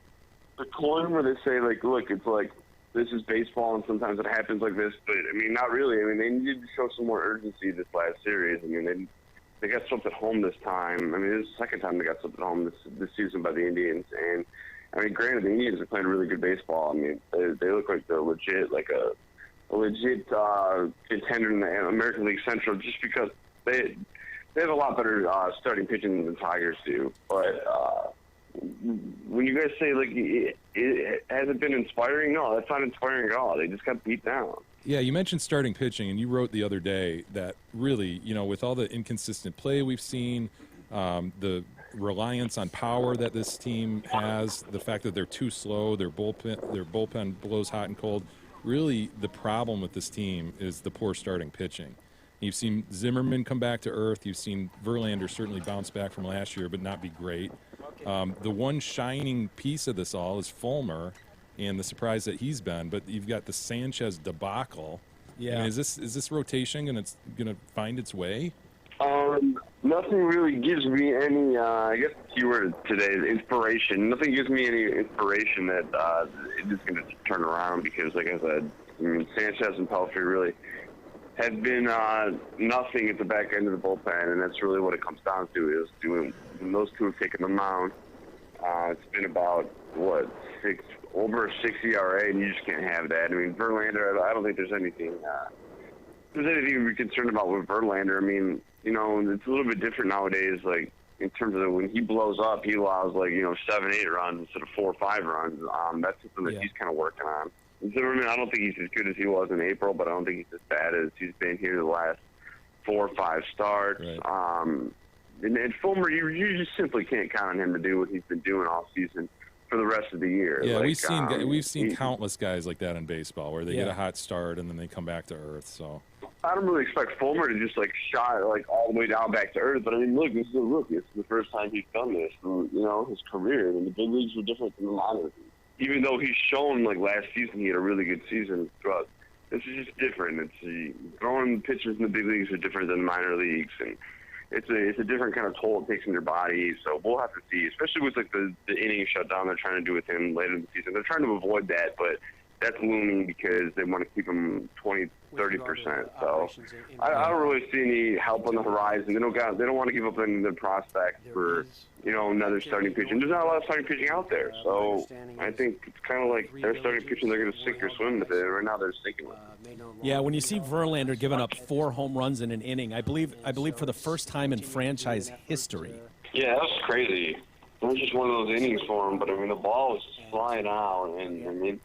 coin where they say, like, look, it's like this is baseball and sometimes it happens like this. But, I mean, not really. I mean, they needed to show some more urgency this last series. I mean, they got swept at home this time. I mean, this is the second time they got swept at home this season by the Indians. And, I mean, granted, the Indians are playing really good baseball. I mean, they look like they're legit, like a legit contender in the American League Central just because they have a lot better starting pitching than the Tigers do. But when you guys say, like, it hasn't been inspiring, no, that's not inspiring at all. They just got beat down. Yeah, you mentioned starting pitching, and you wrote the other day that really, with all the inconsistent play we've seen, the reliance on power that this team has, the fact that they're too slow, their bullpen blows hot and cold. Really, the problem with this team is the poor starting pitching. You've seen Zimmerman come back to earth. You've seen Verlander certainly bounce back from last year, but not be great. The one shining piece of this all is Fulmer and the surprise that he's been. But you've got the Sanchez debacle. Yeah. I mean, is this rotation and it's going to find its way? Nothing really gives me any, I guess the keyword today is inspiration. Nothing gives me any inspiration that it is going to turn around because, like I said, I mean, Sanchez and Pelfrey really have been nothing at the back end of the bullpen, and that's really what it comes down to is when those two have taken the mound. It's been about, over a 6 ERA, and you just can't have that. I mean, Verlander, I don't think there's anything to be concerned about with Verlander. I mean, you know, it's a little bit different nowadays. Like in terms of when he blows up, he allows 7, 8 runs instead of 4 or 5 runs. That's something that he's kind of working on. Zimmerman, I don't think he's as good as he was in April, but I don't think he's as bad as he's been here the last 4 or 5 starts. Right. And Fulmer, you just simply can't count on him to do what he's been doing all season for the rest of the year. Yeah, we've seen countless guys like that in baseball where they get a hot start and then they come back to earth. So I don't really expect Fulmer to just shot all the way down back to earth. But I mean, look, this is a rookie. It's the first time he's done this in his career. I mean, the big leagues were different than the minor leagues. Even though he's shown last season he had a really good season throughout. This is just different. It's throwing pitchers in the big leagues are different than the minor leagues, and it's a different kind of toll it takes on your body. So we'll have to see, especially with the inning shutdown they're trying to do with him later in the season. They're trying to avoid that, but that's looming because they want to keep him 20, 30%. So I don't really see any help on the horizon. They don't want to give up any of the prospects for another starting pitching. There's not a lot of starting pitching out there, so I think it's kind of like they're starting pitching. They're going to sink or swim with it. Right now, they're sinking with it. Yeah, when you see Verlander giving up 4 home runs in an inning, I believe for the first time in franchise history. Yeah, that was crazy. It was just one of those innings for him, but I mean the ball was just flying out, and I mean.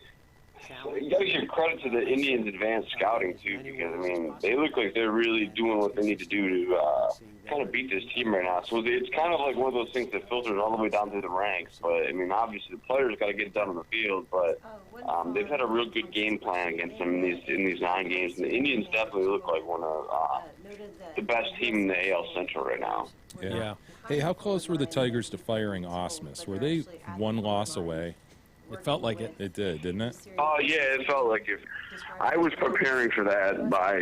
You got to give credit to the Indians' advanced scouting too, because I mean they look like they're really doing what they need to do to kind of beat this team right now. So it's kind of like one of those things that filters all the way down through the ranks. But I mean, obviously the players got to get it done on the field, but they've had a real good game plan against them in these 9 games. And the Indians definitely look like one of the best team in the AL Central right now. Yeah. Hey, how close were the Tigers to firing Ausmus? Were they 1 loss away? It felt like it. It did, didn't it? Oh, yeah, it felt like it. I was preparing for that by,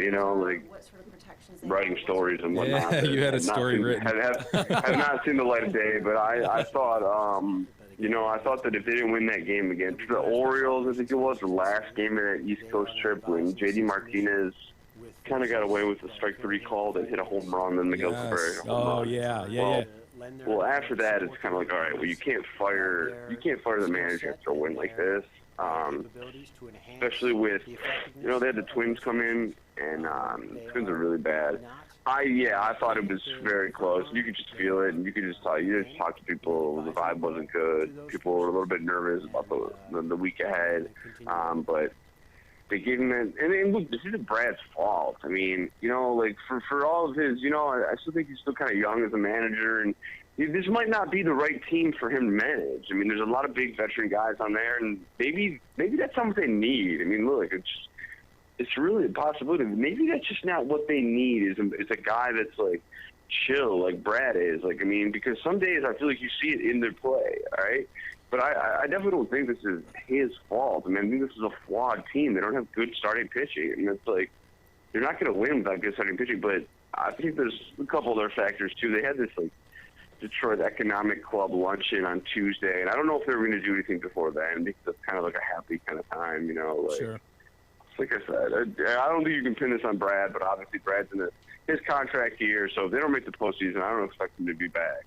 writing stories and whatnot. Yeah, you had a story written. Have not seen the light of day, but I thought, I thought that if they didn't win that game against the Orioles, I think it was, the last game of that East Coast trip when J.D. Martinez kind of got away with the strike 3 call that hit a home run in the Gilbert home run. Yeah. Well, after that, it's kind of like, all right, well, you can't fire the manager after a win like this, especially with, they had the Twins come in, and the Twins are really bad. I thought it was very close. You could just feel it, and you could just talk. You just talk to people. The vibe wasn't good. People were a little bit nervous about the week ahead, but. They gave him that, and look, this isn't Brad's fault. I mean, for all of his, I still think he's still kind of young as a manager, and this might not be the right team for him to manage. I mean, there's a lot of big veteran guys on there, and maybe that's not what they need. I mean, look, it's really a possibility. Maybe that's just not what they need. Is a guy that's chill, like Brad is. Because some days I feel like you see it in their play. All right. But I definitely don't think this is his fault. I mean, I think this is a flawed team. They don't have good starting pitching. And it's they're not going to win without good starting pitching. But I think there's a couple other factors, too. They had this, Detroit Economic Club luncheon on Tuesday. And I don't know if they were going to do anything before then because it's kind of a happy kind of time, Sure. Like I said, I don't think you can pin this on Brad, but obviously Brad's in his contract here. So if they don't make the postseason, I don't expect him to be back.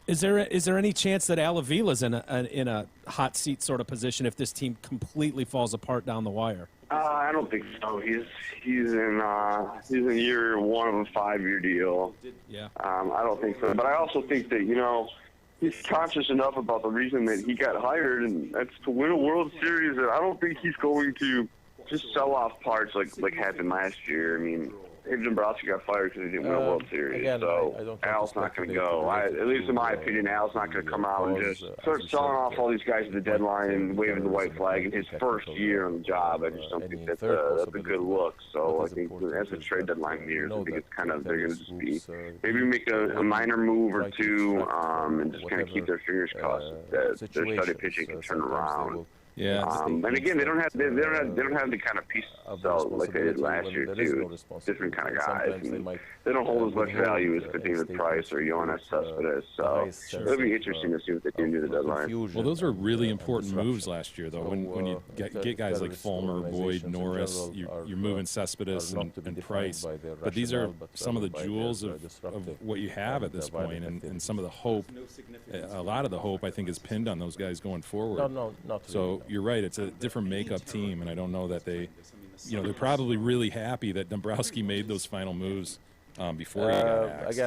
Is there any chance that Al Avila's in a hot seat sort of position if this team completely falls apart down the wire? I don't think so. He's in year 1 of a 5-year deal. Yeah. I don't think so. But I also think that he's conscious enough about the reason that he got hired, and that's to win a World Series. And I don't think he's going to just sell off parts like happened last year. I mean. Dave Dombrowski got fired because he didn't win a World Series. Again, so Al's not going to go. At least in my opinion, Al's not going to come out and just start selling off all these guys at the deadline and waving the white flag in his first year on the job. I just don't think that's a good look. So I think as a trade deadline years, I think it's kind of they're going to just be maybe make a minor move or two and just kind of keep their fingers crossed that their starting pitching can turn around. Yeah. And again, they don't have the kind of pieces like they did last year too. Different kind of guys. They don't hold as much value as David Price or Jonas Cespedes. So it'll be interesting to see what they do near the deadline. Well, those are really important moves last year, though. When you get guys like Fulmer, Boyd, Norris, you're moving Cespedes and Price. But these are some of the jewels of what you have at this point, and some of the hope. A lot of the hope, I think, is pinned on those guys going forward. So you're right. It's a different makeup team, and I don't know that they're probably really happy that Dombrowski made those final moves before he got axed.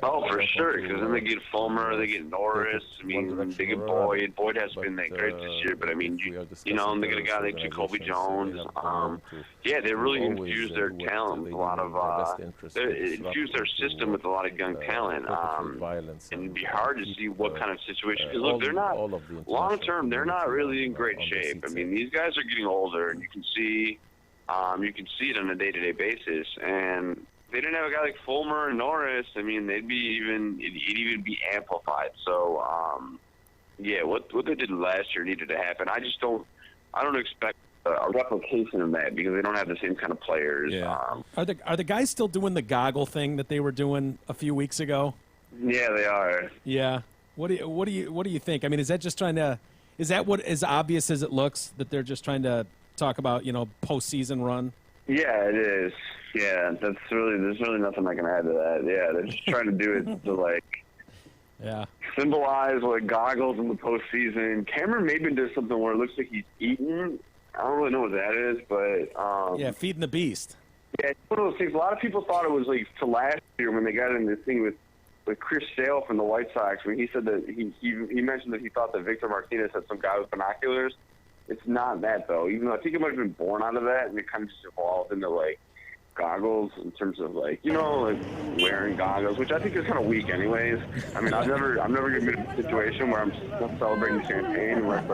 For sure, because then they get Fulmer, they get Norris. I mean, they get Boyd. Boyd hasn't been that great this year, but I mean, they get a guy like Jacoby Jones. They really infused their talent with a lot of, infused their system with a lot of young talent. And it'd be hard to see what kind of situation. Because look, they're not long term. They're not really in great shape. I mean, these guys are getting older, and you can see it on a day-to-day basis. And they didn't have a guy like Fulmer and Norris, I mean, it'd even be amplified. So, what they did last year needed to happen. I don't expect a replication of that because they don't have the same kind of players. Yeah. Are the guys still doing the goggle thing that they were doing a few weeks ago? Yeah, they are. Yeah. What do you think? I mean, is that what as obvious as it looks that they're just trying to talk about, postseason run? Yeah, it is. Yeah, there's really nothing I can add to that. Yeah, they're just trying to do it to symbolize goggles in the postseason. Cameron Maben does something where it looks like he's eating. I don't really know what that is, but feeding the beast. Yeah, it's one of those things. A lot of people thought it was like to last year when they got in this thing with Chris Sale from the White Sox when he said that he mentioned that he thought that Victor Martinez had some guy with binoculars. It's not that though. Even though I think it might have been born out of that, and it kind of just evolved into goggles in terms of wearing goggles, which I think is kind of weak anyways. I mean, I've never been in a situation where I'm celebrating champagne unless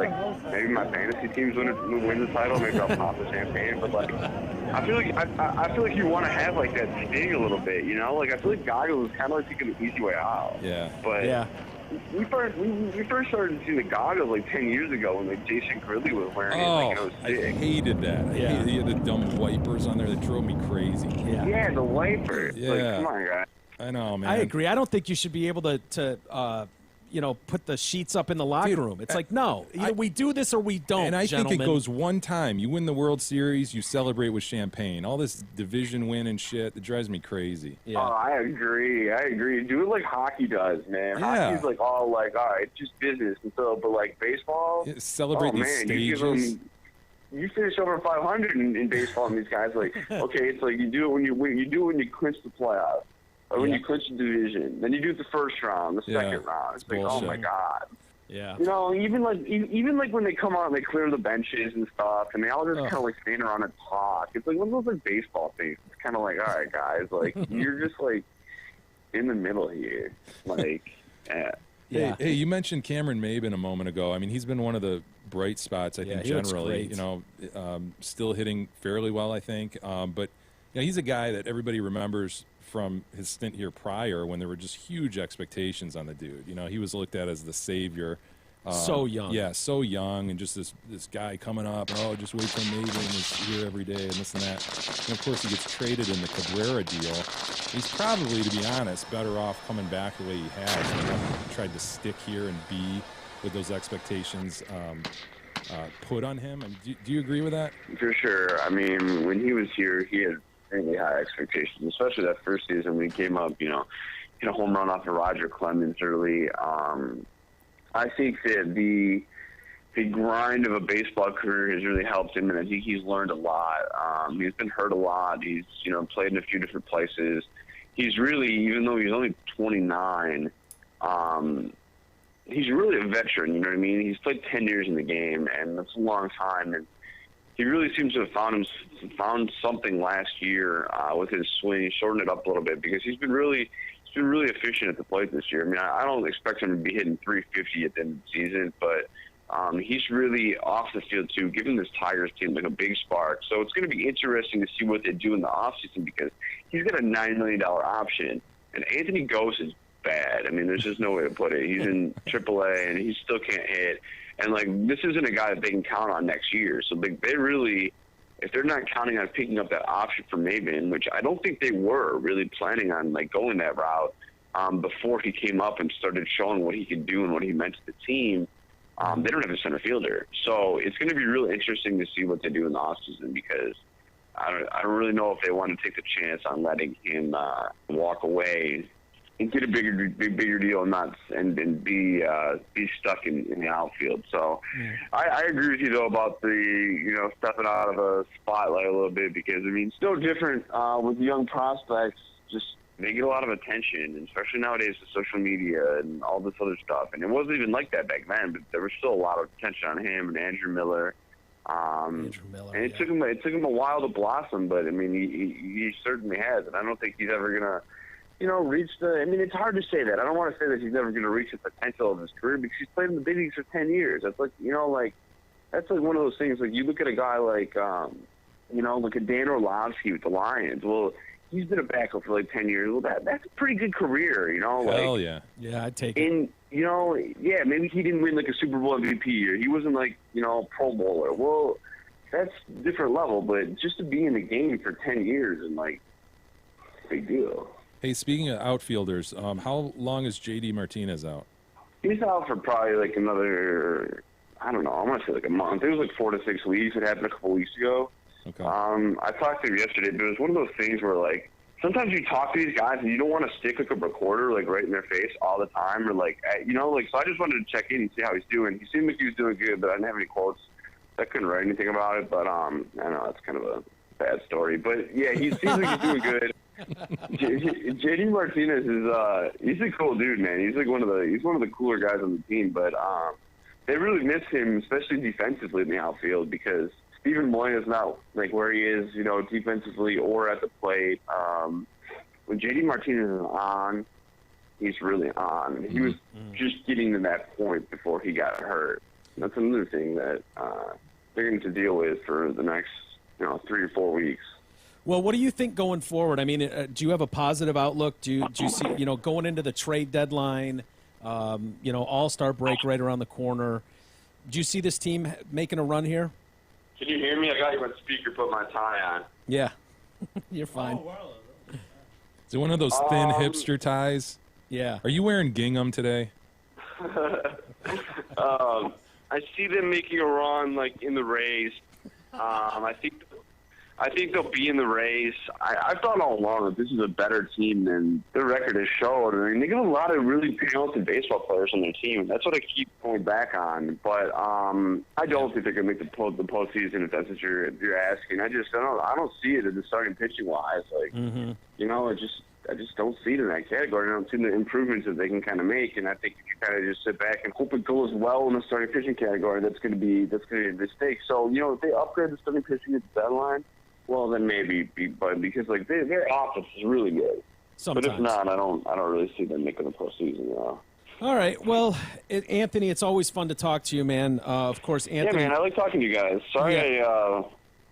maybe my fantasy teams win the title, maybe I'll pop the champagne. But I feel like you want to have that sting a little bit, I feel like goggles is kind of taking the easy way out. Yeah. But yeah. We first started seeing the goggles 10 years ago when Jason Gridley was wearing it. I hated that. He had the dumb wipers on there that drove me crazy. Yeah, the wipers. Yeah. Come on, guys. I know, man. I agree. I don't think you should be able to put the sheets up in the locker room. It's no. Either we do this or we don't, And I gentlemen. think it goes one time. You win the World Series, you celebrate with champagne. All this division win and shit, it drives me crazy. Yeah. Oh, I agree. Do it like hockey does, man. Yeah. Hockey's all right, it's just business. And so, but baseball, Celebrate these stages. You finish over 500 in baseball, and these guys okay, it's you do it when you clinch the playoffs. Or when you clinch the division, then you do it the first round, the second round. It's oh my god. Yeah. Even when they come out and they clear the benches and stuff, and they all just kind of stand around and talk. It's one of those baseball things. It's kind of all right, guys, you're just in the middle here, yeah. Hey, you mentioned Cameron Maben a moment ago. I mean, he's been one of the bright spots. I think generally, still hitting fairly well. I think, but he's a guy that everybody remembers from his stint here prior when there were just huge expectations on the dude. He was looked at as the savior. So young. Yeah, so young, and just this guy coming up, just wait till Maben is here every day and this and that. And, of course, he gets traded in the Cabrera deal. He's probably, to be honest, better off coming back the way he has. He tried to stick here and be with those expectations put on him. And do you agree with that? For sure. I mean, when he was here, he had really high expectations, especially that first season when he came up, hit a home run off of Roger Clemens early. I think that the grind of a baseball career has really helped him, and I think he's learned a lot. He's been hurt a lot. He's, played in a few different places. He's really, even though he's only 29, he's really a veteran, you know what I mean? He's played 10 years in the game, and that's a long time, and he really seems to have found something last year with his swing. He shortened it up a little bit because he's been really efficient at the plate this year. I mean, I don't expect him to be hitting 350 at the end of the season, but he's really off the field too, giving this Tigers team a big spark. So it's going to be interesting to see what they do in the offseason because he's got a $9 million option, and Anthony Gose is bad. I mean, there's just no way to put it. He's in AAA, and he still can't hit. And, like, this isn't a guy that they can count on next year. So they really, if they're not counting on picking up that option for Maven, which I don't think they were really planning on, like, going that route before he came up and started showing what he could do and what he meant to the team, they don't have a center fielder. So it's going to be really interesting to see what they do in the offseason, because I don't really know if they want to take the chance on letting him walk away and get a bigger deal and be stuck in the outfield. So I agree with you though about the stepping out of a spotlight a little bit, because I mean it's no different with young prospects. Just they get a lot of attention, and especially nowadays with social media and all this other stuff. And it wasn't even like that back then, but there was still a lot of attention on him and Andrew Miller. And it took him a while to blossom, but I mean he certainly has, and I don't think he's ever gonna reach the. I mean, it's hard to say that. I don't want to say that he's never gonna reach the potential of his career, because he's played in the big leagues for 10 years. That's like that's like one of those things. Like you look at a guy like like a Dan Orlovsky with the Lions. Well, he's been a backup for like 10 years. Well, that's a pretty good career, Hell yeah. Yeah, I'd take it. And, maybe he didn't win like a Super Bowl MVP, or he wasn't like, a Pro Bowler. Well, that's a different level, but just to be in the game for 10 years and like, big deal. Hey, speaking of outfielders, how long is J.D. Martinez out? He's out for probably like another, I don't know, I want to say like a month. It was like 4 to 6 weeks. It happened a couple weeks ago. Okay. I talked to him yesterday, but it was one of those things where, like, sometimes you talk to these guys and you don't want to stick like a recorder like right in their face all the time, or like, so I just wanted to check in and see how he's doing. He seemed like he was doing good, but I didn't have any quotes. I couldn't write anything about it, but I don't know, it's kind of a bad story. But yeah, he seems like he's doing good. JD Martinez he's a cool dude, man. He's one of the cooler guys on the team, but they really miss him, especially defensively in the outfield, because Steven Moya is not like where he is, defensively or at the plate. When JD Martinez is on, he's really on. He was just getting to that point before he got hurt. That's another thing that they're going to deal with for the next 3 or 4 weeks. Well, what do you think going forward? I mean, do you have a positive outlook? Do you see, going into the trade deadline, All-Star break right around the corner? Do you see this team making a run here? Can you hear me? I got you on speaker, put my tie on. Yeah, you're fine. Is it one of those thin hipster ties? Yeah. Are you wearing gingham today? I see them making a run like in the Rays. I think they'll be in the race. I've thought all along that this is a better team than their record has showed. I mean, they got a lot of really talented baseball players on their team. That's what I keep going back on. But I don't think they're going to make the postseason, if that's what you're asking. I don't see it in the starting pitching wise. Like, I just don't see it in that category. I don't see the improvements that they can kind of make. And I think if you kind of just sit back and hope it goes well in the starting pitching category, that's going to be a mistake. So, if they upgrade the starting pitching at the deadline, well, then maybe, but because like their offense is really good. Sometimes. But if not, I don't really see them making the postseason. All right. Well, Anthony, it's always fun to talk to you, man. Of course, Anthony. Yeah, man, I like talking to you guys. Sorry, I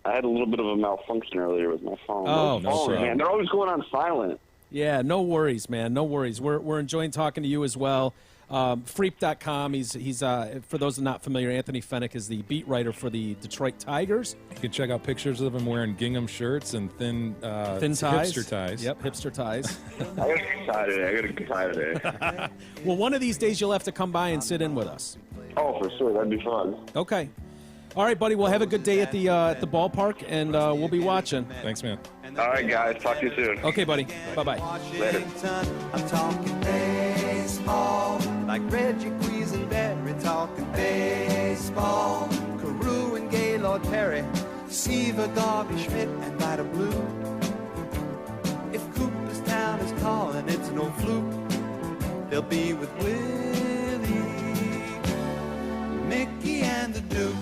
had a little bit of a malfunction earlier with my phone. Oh, no problem. Man, they're always going on silent. Yeah, no worries, man. No worries. We're enjoying talking to you as well. Freep.com. He's for those not familiar, Anthony Fennick is the beat writer for the Detroit Tigers. You can check out pictures of him wearing gingham shirts and thin ties. Hipster ties. Yep, hipster ties. I gotta get tired today. Well, one of these days you'll have to come by and sit in with us. Oh, for sure. That'd be fun. Okay. All right, buddy. Well, have a good day at the ballpark, and we'll be watching. Thanks, man. All right, guys. Talk to you soon. Okay, buddy. Bye-bye. Later. I'm talking baseball, like Reggie Quisenberry talking baseball. Carew and Gaylord Perry, Seaver, Garvey, Schmidt, and Vida Blue. If Cooperstown is calling, it's no fluke. They'll be with Willie, Mickey, and the Duke.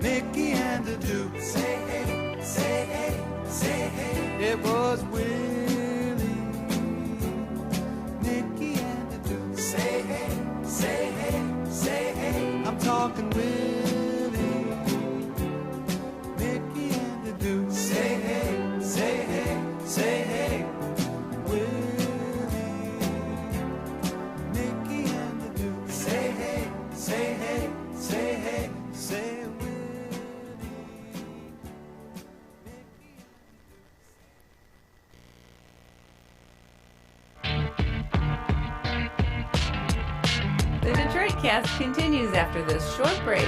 Mickey and the Duke. Say hey, say hey, say hey. It was Willie, Mickey and the Duke. Say hey, say hey, say hey. I'm talking Willie, Mickey and the Duke. Say hey, say hey, say hey. Willie. The Detroit Cast continues after this short break.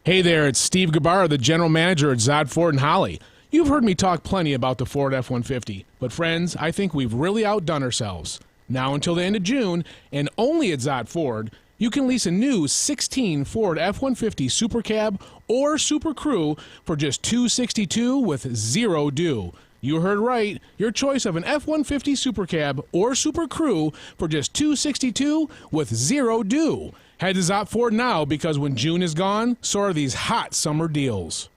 Hey there, it's Steve Gabarra, the general manager at Zod Ford in Holly. You've heard me talk plenty about the Ford F-150, but friends, I think we've really outdone ourselves. Now until the end of June, and only at Zod Ford, you can lease a new 16 Ford F-150 Super Cab or Super Crew for just $262 with zero due. You heard right, your choice of an F-150 Super Cab or Super Crew for just $262 with zero due. Head to Zot Ford now, because when June is gone, so are these hot summer deals.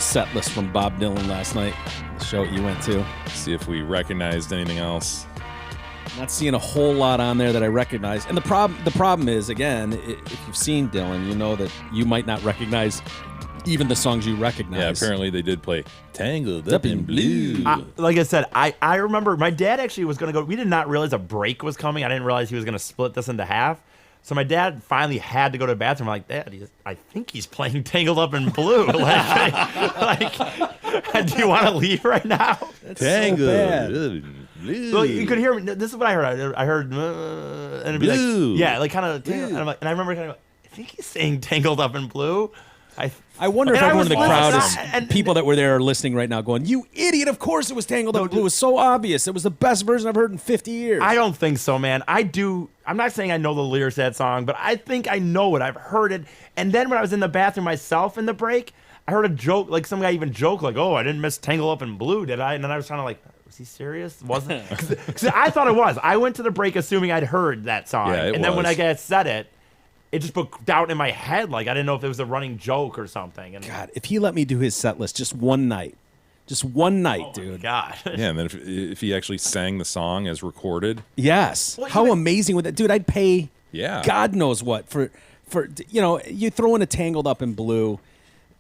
set list from Bob Dylan last night, the show you went to. See if we recognized anything else. Not seeing a whole lot on there that I recognize. And the problem is, again, if you've seen Dylan, you know that you might not recognize even the songs you recognize. Yeah, apparently they did play Tangled Up in Blue. Like I said, I remember my dad actually was going to go. We did not realize a break was coming. I didn't realize he was going to split this into half. So my dad finally had to go to the bathroom. I'm like, Dad, I think he's playing Tangled Up in Blue. like, do you want to leave right now? Tangled bad. Up in Blue. Well, you could hear me. This is what I heard. I heard, and it'd be Blue. like, yeah, like kind of. And I remember kind of, I think he's saying Tangled Up in Blue. I wonder if And I everyone in the was crowd listening, is and- people that were there are listening right now going, "You idiot, of course it was Tangled Up in Blue. It was so obvious. It was the best version I've heard in 50 years." I don't think so, man. I'm not saying I know the lyrics to that song, but I think I know it. I've heard it. And then when I was in the bathroom myself in the break, I heard a joke, like some guy even joked, like, "Oh, I didn't miss Tangle Up in Blue, did I?" And then I was kind of like, was he serious? Wasn't? Because I thought it was. I went to the break assuming I'd heard that song. Yeah, it and then when was. I guys said it, it just put doubt in my head. Like, I didn't know if it was a running joke or something. And God, if he let me do his set list just one night, dude. God. Yeah, and then if he actually sang the song as recorded. Yes. Well, How even- amazing would that, dude? I'd pay Yeah. God knows what for you throw in a Tangled Up in Blue.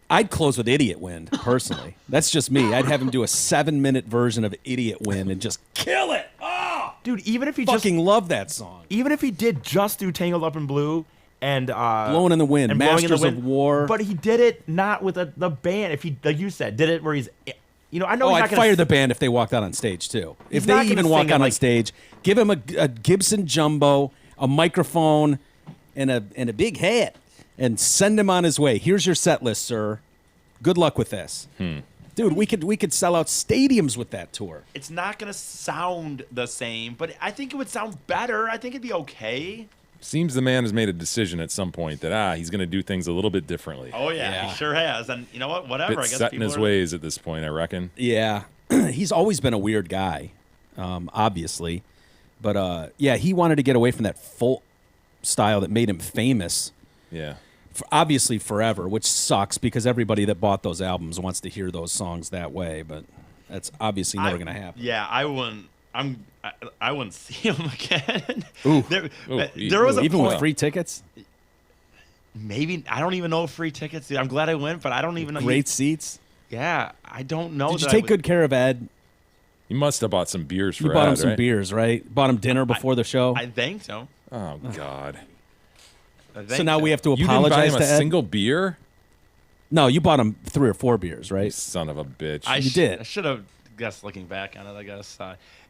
I'd close with Idiot Wind, personally. That's just me. I'd have him do a 7-minute version of Idiot Wind and just kill it. Oh, Dude, even if he fucking love that song. even if he did just do Tangled Up in Blue and Blowing in the Wind, and Blowing in the Masters of Wind, War. but he did it not with the band. If he, like you said, did it where he's, I know Oh, he's I'd not gonna fire the band if they walked out on stage too. He's If not they gonna even sing walk it out on like- stage, give him a Gibson Jumbo, a microphone, and a big hat, and send him on his way. Here's your set list, sir. Good luck with this, dude. We could sell out stadiums with that tour. It's not gonna sound the same, but I think it would sound better. I think it'd be okay. Seems the man has made a decision at some point that he's going to do things a little bit differently. Oh yeah, Yeah. he sure has. And you know what? Whatever. Bit I guess set in people his are- ways at this point, I reckon. Yeah, he's always been a weird guy, obviously, but yeah, he wanted to get away from that folk style that made him famous. Yeah. Obviously forever, which sucks because everybody that bought those albums wants to hear those songs that way, but that's obviously never going to happen. Yeah, I wouldn't. I wouldn't see him again. Ooh. There was a Even point, with free tickets, maybe I don't even know if free tickets. I'm glad I went, but I don't even know. great seats. Yeah, I don't know. Did you that I take would- good care of Ed? You must have bought some beers for You bought him Ed, some right? beers, right? Bought him dinner before the show. I think so. Oh, God. So now we have to You didn't buy apologize him to a Ed. single beer? No, you bought him 3 or 4 beers, You right? son of a bitch. I You did. I should have guessed looking back on it. I guess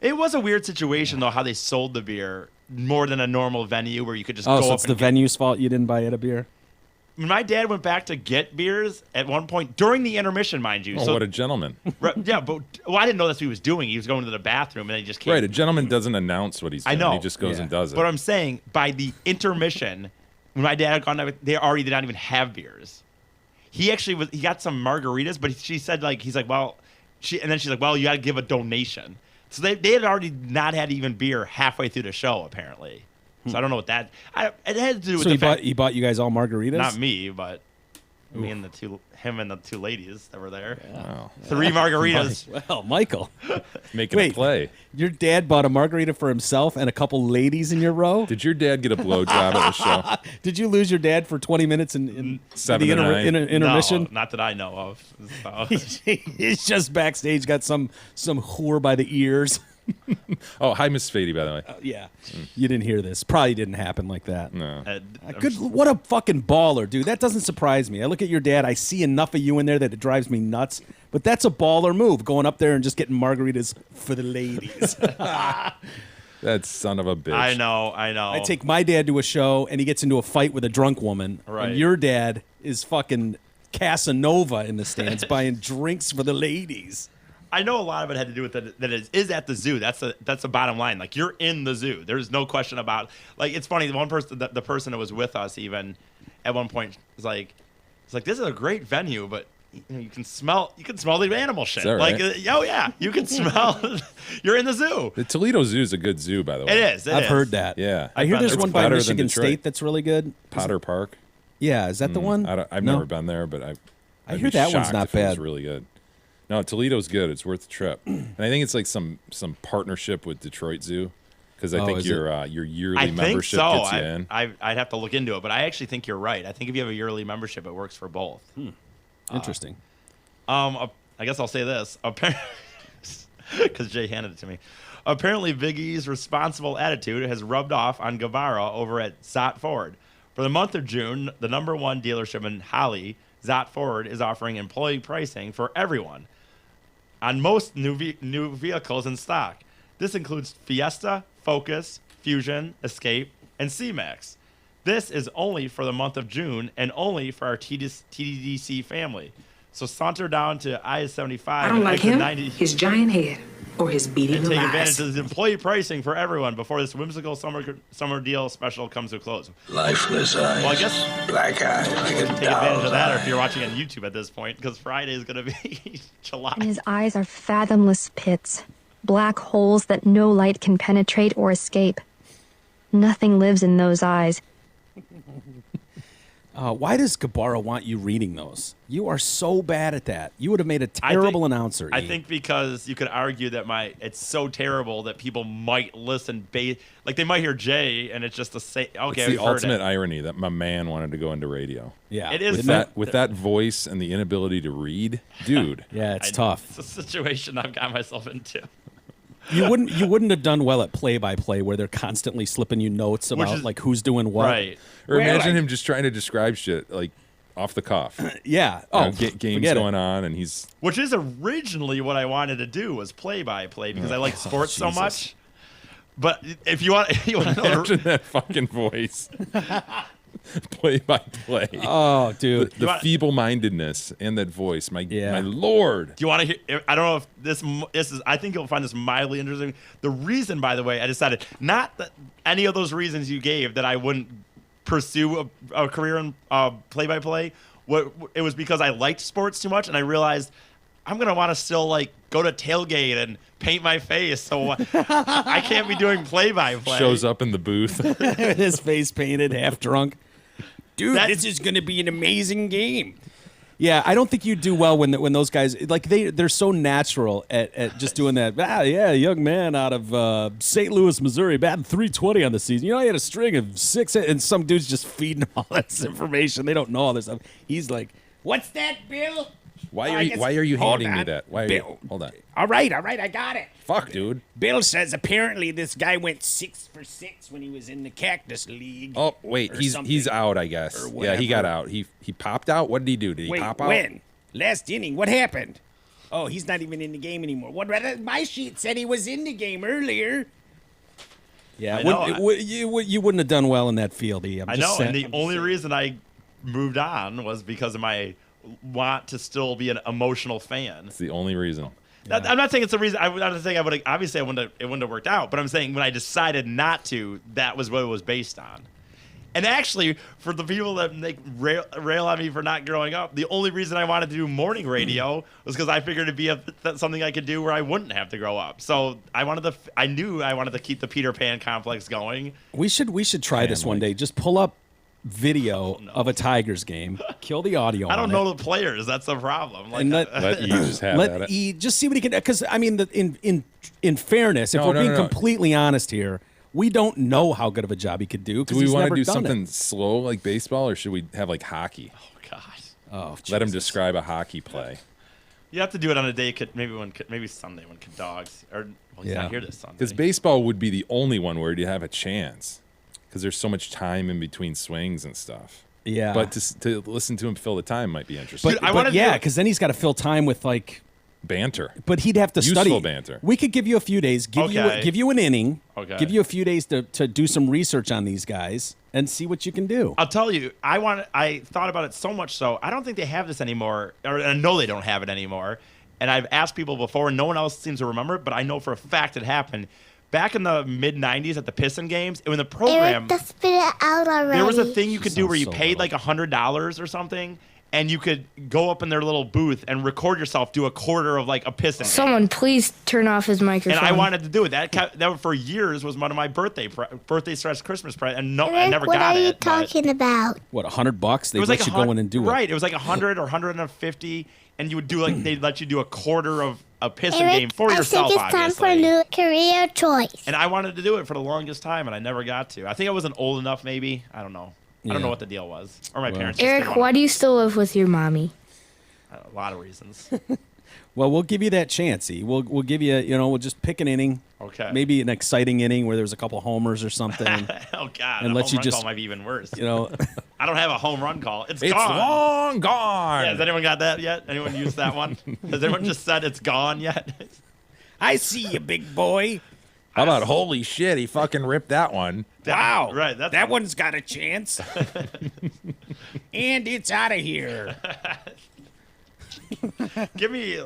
it was a weird situation though. How they sold the beer more than a normal venue where you could just Oh, go so up it's and the get- venue's fault you didn't buy Ed a beer? When my dad went back to get beers at one point during the intermission, mind you. Oh, so what a gentleman. yeah, but I didn't know that's what he was doing. He was going to the bathroom and then he just came. Right, a gentleman doesn't announce what he's I doing. know. He just goes Yeah. and does it. But I'm saying by the intermission, when my dad had gone, they already did not even have beers. He actually he got some margaritas, but she said she's like, well, and then she's like, well, you got to give a donation. So they had already not had even beer halfway through the show apparently. So I don't know what that. It had to do with So the he fact, bought you guys all margaritas? not me, but me and him and the 2 ladies that were there. Wow. 3 margaritas. Well, Michael, Making a Wait. play. your dad bought a margarita for himself and a couple ladies in your row? Did your dad get a blowjob at the show? Did you lose your dad for 20 minutes in 7 the to 9? intermission? No, not that I know of. So. He's just backstage, got some whore by the ears. Oh, hi, Miss Fady, by the way. Yeah, you didn't hear this. Probably didn't happen like that. No. Good. What a fucking baller, dude. That doesn't surprise me. I look at your dad. I see enough of you in there that it drives me nuts. But that's a baller move, going up there and just getting margaritas for the ladies. That son of a bitch. I know. I take my dad to a show and he gets into a fight with a drunk woman. Right. And your dad is fucking Casanova in the stands buying drinks for the ladies. I know a lot of it had to do with that it is at the zoo. That's the bottom line. Like, you're in the zoo. There's no question about. Like, it's funny. The one person, the person that was with us, even at one point, was like, "It's like this is a great venue, but you can smell the animal shit. Is that Like, right? oh yeah, you can smell. You're in the zoo. The Toledo Zoo is a good zoo, by the way. It is. I've heard that. Yeah. I hear there's It's one by better than Michigan Detroit. State that's really good. Potter Park. Yeah, is that the one? I've No? never been there, but I I'd hear be that one's shocked not if it was bad. really good. No, Toledo's good. It's worth the trip, and I think it's like some partnership with Detroit Zoo, because I think is your yearly I think membership so. gets you in. I'd have to look into it, but I actually think you're right. I think if you have a yearly membership, it works for both. Interesting. I guess I'll say this, because Jay handed it to me. Apparently, Big E's responsible attitude has rubbed off on Guevara over at Zott Ford. For the month of June, the number one dealership in Holly, Zott Ford, is offering employee pricing for everyone on most new vehicles in stock. This includes Fiesta, Focus, Fusion, Escape, and C-Max. This is only for the month of June and only for our TDDC family. So saunter down to I-75 I don't like him, 90 his giant head, or his beating and of take eyes. advantage of this employee pricing for everyone before this whimsical summer deal special comes to a close. Lifeless eyes. Well, I guess black eyes like a take advantage of that, or if doll's you're eye. watching on YouTube at this point, because Friday is going to be July. And his eyes are fathomless pits, black holes that no light can penetrate or escape. Nothing lives in those eyes. Why does Gabara want you reading those? You are so bad at that. You would have made a terrible announcer. I E. think because you could argue that it's so terrible that people might listen, like they might hear Jay, and it's just the same. Okay, It's we've the heard ultimate it. irony that my man wanted to go into radio. Yeah, It is with that voice and the inability to read, dude. Yeah, it's I know. tough. It's a situation I've got myself into. You wouldn't have done well at play-by-play where they're constantly slipping you notes about like who's doing what. Right. Or imagine him just trying to describe shit like off the cuff. Yeah. You know, Oh, games forget it. going on, and he's Which is originally what I wanted to do, was play-by-play, because I like sports so Jesus. much. But if you want to know imagine that fucking voice. Play by play. Oh, dude. The feeble-mindedness and that voice. My lord. Do you want to hear? I don't know if this is. I think you'll find this mildly interesting. The reason, by the way, I decided not that any of those reasons you gave that I wouldn't pursue a career in play-by-play. It was because I liked sports too much, and I realized I'm gonna want to still like go to tailgate and paint my face, so I can't be doing play-by-play. Shows up in the booth. With his face painted, half drunk. Dude, this is going to be an amazing game. Yeah, I don't think you do well when those guys like they're so natural at just doing that. Young man out of St. Louis, Missouri, batting .320 on the season. You know, he had a string of 6, and some dude's just feeding them all this information. They don't know all this stuff. He's like, "What's that, Bill? Why are you Hold handing me on. that? Why? Bill. Hold on. All right, I got it. Fuck, dude. Bill says apparently this guy went 6 for 6 when he was in the Cactus League. Oh wait, or he's something. out. I guess. Or Yeah, he got whatever. out. He popped out. What did he do? Did he Wait, pop out? when? Last inning. What happened? Oh, he's not even in the game anymore. My sheet said he was in the game earlier. Yeah, I know. you wouldn't have done well in that field, E. I know, and the only reason I moved on was because of my want to still be an emotional fan. It's the only reason. I'm not saying it's the reason. I'm not saying I would. Obviously, it wouldn't have worked out. But I'm saying when I decided not to, that was what it was based on. And actually, for the people that rail on me for not growing up, the only reason I wanted to do morning radio was because I figured it'd be something I could do where I wouldn't have to grow up. So I knew I wanted to keep the Peter Pan complex going. We should try this one day. Just pull up video of a Tigers game, kill the audio. I don't on know it, the players. That's the problem. Like, and Let E just have at let it. E just see what he can. Because I mean, in fairness, if we're being completely honest here, we don't know how good of a job he could do. Do we want to do something slow like baseball, or should we have like hockey? Oh God. Oh, Let him Jesus. describe a hockey play. You have to do it on a day, maybe Sunday when dogs or he's not here this Sunday. Because baseball would be the only one where you have a chance, because there's so much time in between swings and stuff. Yeah. But to listen to him fill the time might be interesting. But because then he's got to fill time with like banter. But he'd have to Useful study banter. We could give you a few days, give you an inning, give you a few days to do some research on these guys and see what you can do. I'll tell you, I thought about it so much so I don't think they have this anymore, or I know they don't have it anymore. And I've asked people before, and no one else seems to remember it, but I know for a fact it happened. Back in the mid-'90s at the Piston games, in the program, Eric, spit it out already. there was a thing you could do where you paid like $100 or something, and you could go up in their little booth and record yourself do a quarter of like a pissing game. Someone please turn off his microphone. And I wanted to do it. That for years was one of my birthday / Christmas presents, and I never got it. What are you talking about? What, $100? They It was let like you go in and do it. Right, it was like 100 or 150, and you would do like they'd let you do a quarter of a pissing Eric, game for yourself, I think it's time obviously. for a new career choice. And I wanted to do it for the longest time, and I never got to. I think I wasn't old enough, maybe. I don't know. I don't know what the deal was, or my parents. Just Eric, didn't why do you still live with your mommy? a lot of reasons. Well, we'll give you that chance. We'll give you, we'll just pick an inning. Okay. Maybe an exciting inning where there's a couple homers or something. Oh God, And a let home you run just, call might be even worse. I don't have a home run call. It's It's gone. long gone. Yeah, has anyone got that yet? Anyone used that one? Has anyone just said it's gone yet? I see you, big boy. How about holy shit? He fucking ripped that one. Wow. Right. That one's got a chance. And it's out of here. Give me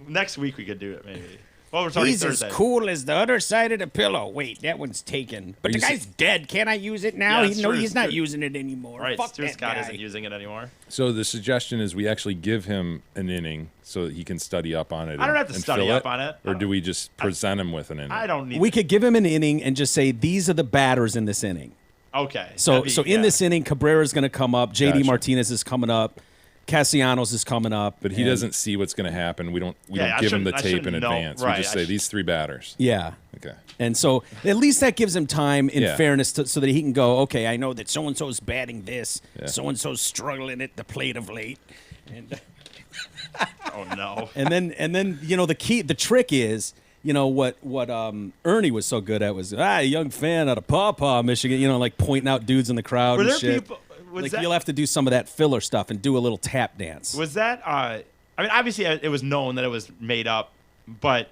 next week. We could do it maybe. Well, we're talking He's Thursday. as cool as the other side of the pillow. Wait, that one's taken. But the guy's dead. Can't I use it now? Yeah, No, Stuart- he's not Stuart- using it anymore. Right. Fuck Stuart that Scott guy. isn't using it anymore. So the suggestion is we actually give him an inning so that he can study up on it. I don't have to and study fill up on it. Or do we just present him with an inning? I don't need. We could give him an inning and just say these are the batters in this inning. Okay. So That'd be- in this inning, Cabrera's going to come up. JD Gotcha. Martinez is coming up. Castellanos is coming up. But he doesn't see what's going to happen. We don't Yeah, I give him the shouldn't- I tape in shouldn't know. advance. Right, We just I say sh- these three batters. Yeah. Okay. And so at least that gives him time in Yeah. fairness so that he can go, okay, I know that so-and-so's batting this. Yeah. So-and-so's struggling at the plate of late. And Oh no. and then the trick is, what Ernie was so good at was, a young fan out of Paw Paw, Michigan, like pointing out dudes in the crowd Were and there shit. people? Was Like that, you'll have to do some of that filler stuff and do a little tap dance. Was that? I mean, obviously, it was known that it was made up, but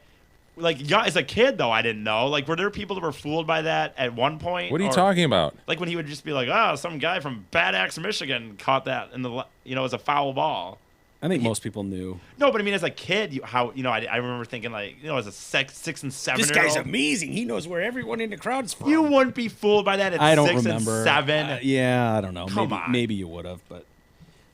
like, as a kid, though, I didn't know. Like, were there people that were fooled by that at one point? What are you Or- talking about? Like when he would just be like, some guy from Bad Axe, Michigan caught that in the, as a foul ball. I think most people knew. No, but I mean, as a kid, I remember thinking like, as a 6 and 7 This year guy's old, amazing. He knows where everyone in the crowd's from. you wouldn't be fooled by that at I don't 6 remember. and 7. Yeah, I don't know. Come on. Maybe you would have, but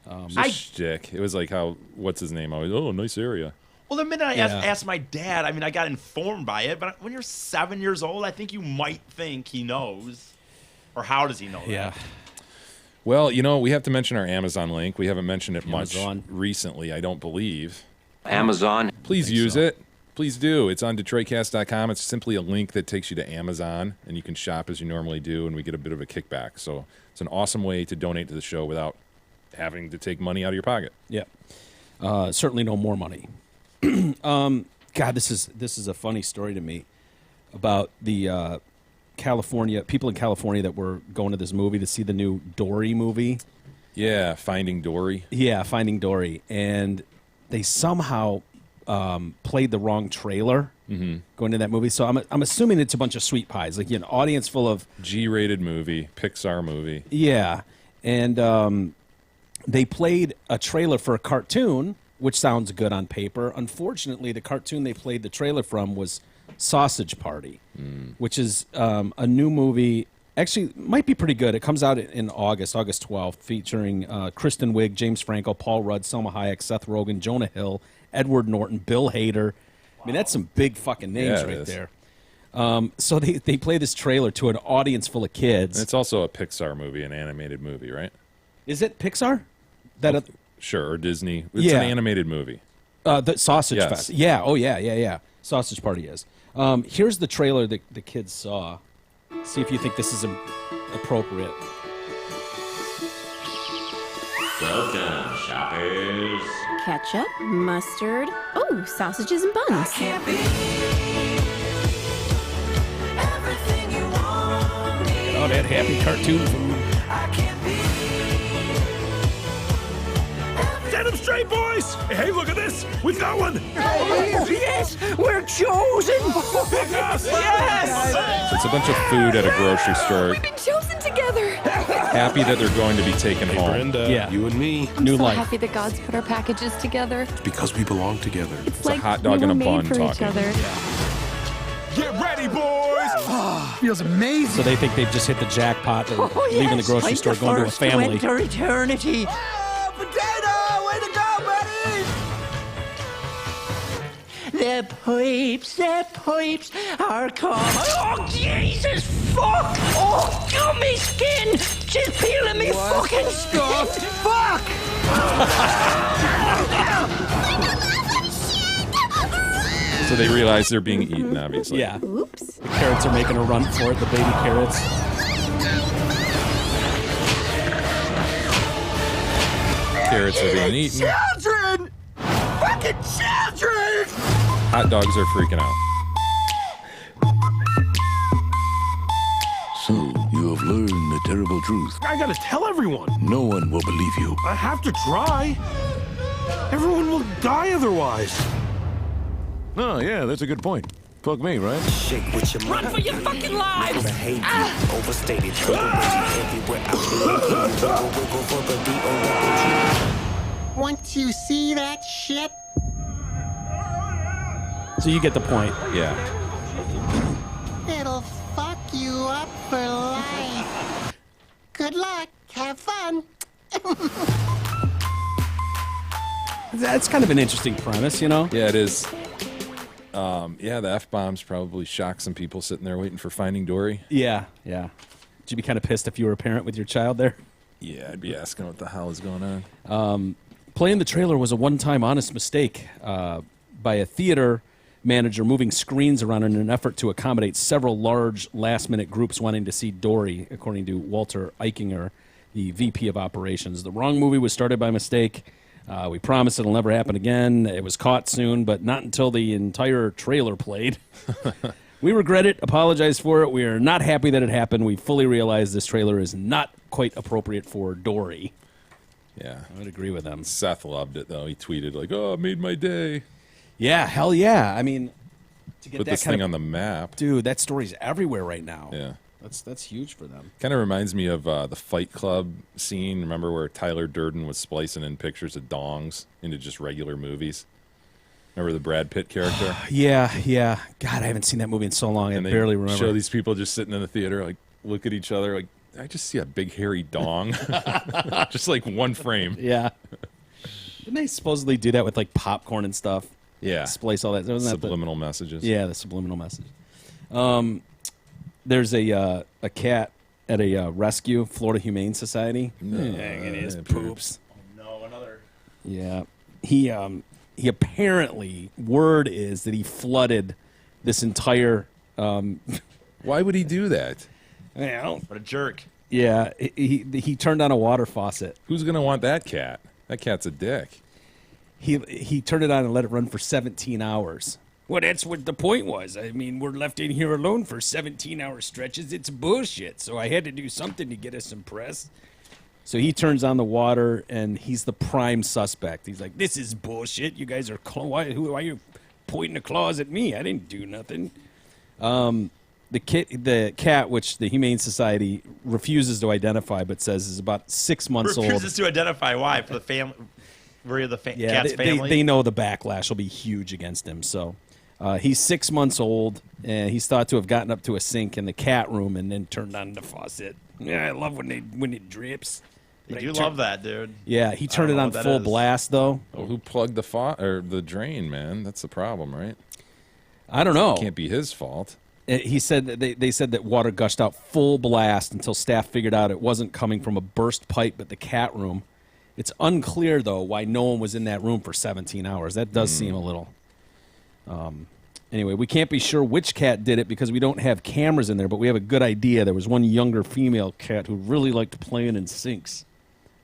It was a shtick. It was like what's his name? Always, nice area. Well, the minute I Yeah. asked my dad, I mean, I got informed by it, but when you're 7 years old, I think you might think he knows. Or how does he know that? Well, we have to mention our Amazon link. We haven't mentioned it Amazon. much recently, I don't believe. Amazon. Please use it. Please do. It's on DetroitCast.com. It's simply a link that takes you to Amazon, and you can shop as you normally do, and we get a bit of a kickback. So it's an awesome way to donate to the show without having to take money out of your pocket. Yeah. Certainly no more money. God, this is a funny story to me about the people in California that were going to this movie to see the new Dory movie. Yeah, Finding Dory. Yeah, Finding Dory. And they somehow played the wrong trailer going to that movie. So I'm assuming it's a bunch of sweet pies, like an audience full of G-rated movie, Pixar movie. Yeah, and they played a trailer for a cartoon, which sounds good on paper. Unfortunately, the cartoon they played the trailer from was Sausage Party, which is a new movie. Actually, might be pretty good. It comes out in August 12th, featuring Kristen Wiig, James Franco, Paul Rudd, Selma Hayek, Seth Rogen, Jonah Hill, Edward Norton, Bill Hader. I mean, that's some big fucking names Yeah, it right is. there. So they play this trailer to an audience full of kids. And it's also a Pixar movie, an animated movie, right? Is it Pixar? Sure, or Disney. It's Yeah. an animated movie. The Sausage Yes. Fest. Yeah. Oh, yeah. Sausage Party is. Here's the trailer that the kids saw. See if you think this is appropriate. Welcome, shoppers. Ketchup, mustard, sausages and buns. Oh, that happy cartoon food. Set them straight, boys! Hey, look at this! We've got one! Yes! We're chosen! Pick us! Yes! So it's a bunch of food at a grocery store. We've been chosen together. Happy that they're going to be taken home. Brenda, Yeah. you and me. I'm New so life. happy that God's put our packages together. Because we belong together. It's a like hot dog we and were a bun made for each talking. other. Get ready, boys! Feels amazing. So they think they've just hit the jackpot. They're leaving the grocery store, going to a family. Winter eternity. Oh, potato! The pipes are coming. Oh, Jesus, fuck! Oh, gummy skin! She's peeling me fucking skin! Fuck! So they realize they're being eaten, obviously. Yeah. Oops. The carrots are making a run for it, the baby carrots. Carrots are being eaten. Children! Fucking children! Hot dogs are freaking out. So, you have learned the terrible truth. I gotta tell everyone. No one will believe you. I have to try. Everyone will die otherwise. Oh, yeah, that's a good point. Fuck me, right? Shake with your Run for your fucking lives! Overstated. Once you see that shit, So you get the point. Yeah. it'll fuck you up for life. Good luck. Have fun. That's kind of an interesting premise, you know? Yeah, it is. Yeah, the F-bombs probably shocked some people sitting there waiting for Finding Dory. Yeah, yeah. Would you be kind of pissed if you were a parent with your child there? Yeah, I'd be asking what the hell is going on. Playing the trailer was a one-time honest mistake by a theater manager moving screens around in an effort to accommodate several large last-minute groups wanting to see Dory, according to Walter Eichinger, the VP of Operations. The wrong movie was started by mistake. We promise it'll never happen again. It was caught soon, but not until the entire trailer played. We regret it, apologize for it. We are not happy that it happened. We fully realize this trailer is not quite appropriate for Dory. Yeah. I would agree with them. Seth loved it, though. He tweeted, like, oh, it made my day. Yeah, hell yeah. I mean, to get Put that this kind thing of, on the map. Dude, that story's everywhere right now. Yeah. That's huge for them. Kind of reminds me of the Fight Club scene. Remember where Tyler Durden was splicing in pictures of dongs into just regular movies? Remember the Brad Pitt character? Yeah. God, I haven't seen that movie in so long. And I they barely remember. show these people just sitting in the theater, like, look at each other, like, I just see a big hairy dong. Just like one frame. Yeah. Didn't they supposedly do that with like popcorn and stuff? Yeah. Splice all that. Wasn't that Subliminal messages. Yeah, the subliminal message. There's a cat at a rescue, Florida Humane Society. It is poops. Oh no, another. Yeah. He apparently, word is that he flooded this entire Why would he do that? Well, what a jerk. Yeah, he turned on a water faucet. Who's going to want that cat? That cat's a dick. He turned it on and let it run for 17 hours. Well, that's what the point was. I mean, we're left in here alone for 17-hour stretches. It's bullshit. So I had to do something to get us some press. So he turns on the water, and he's the prime suspect. He's like, this is bullshit. You guys are... why are you pointing the claws at me? I didn't do nothing. The cat, which the Humane Society refuses to identify, but says is about 6 months old. Refuses to identify. Why? For the family? Were the cat's family? They know the backlash will be huge against him. So he's 6 months old, and he's thought to have gotten up to a sink in the cat room and then turned on the faucet. Yeah, I love when it drips. You do love that, dude. Yeah, he turned it on full blast, though. Well, who plugged the drain, man? That's the problem, right? I don't know. It can't be his fault. He said that they said that water gushed out full blast until staff figured out it wasn't coming from a burst pipe, but the cat room. It's unclear, though, why no one was in that room for 17 hours. That does seem a little... Anyway, we can't be sure which cat did it because we don't have cameras in there, but we have a good idea. There was one younger female cat who really liked playing in sinks.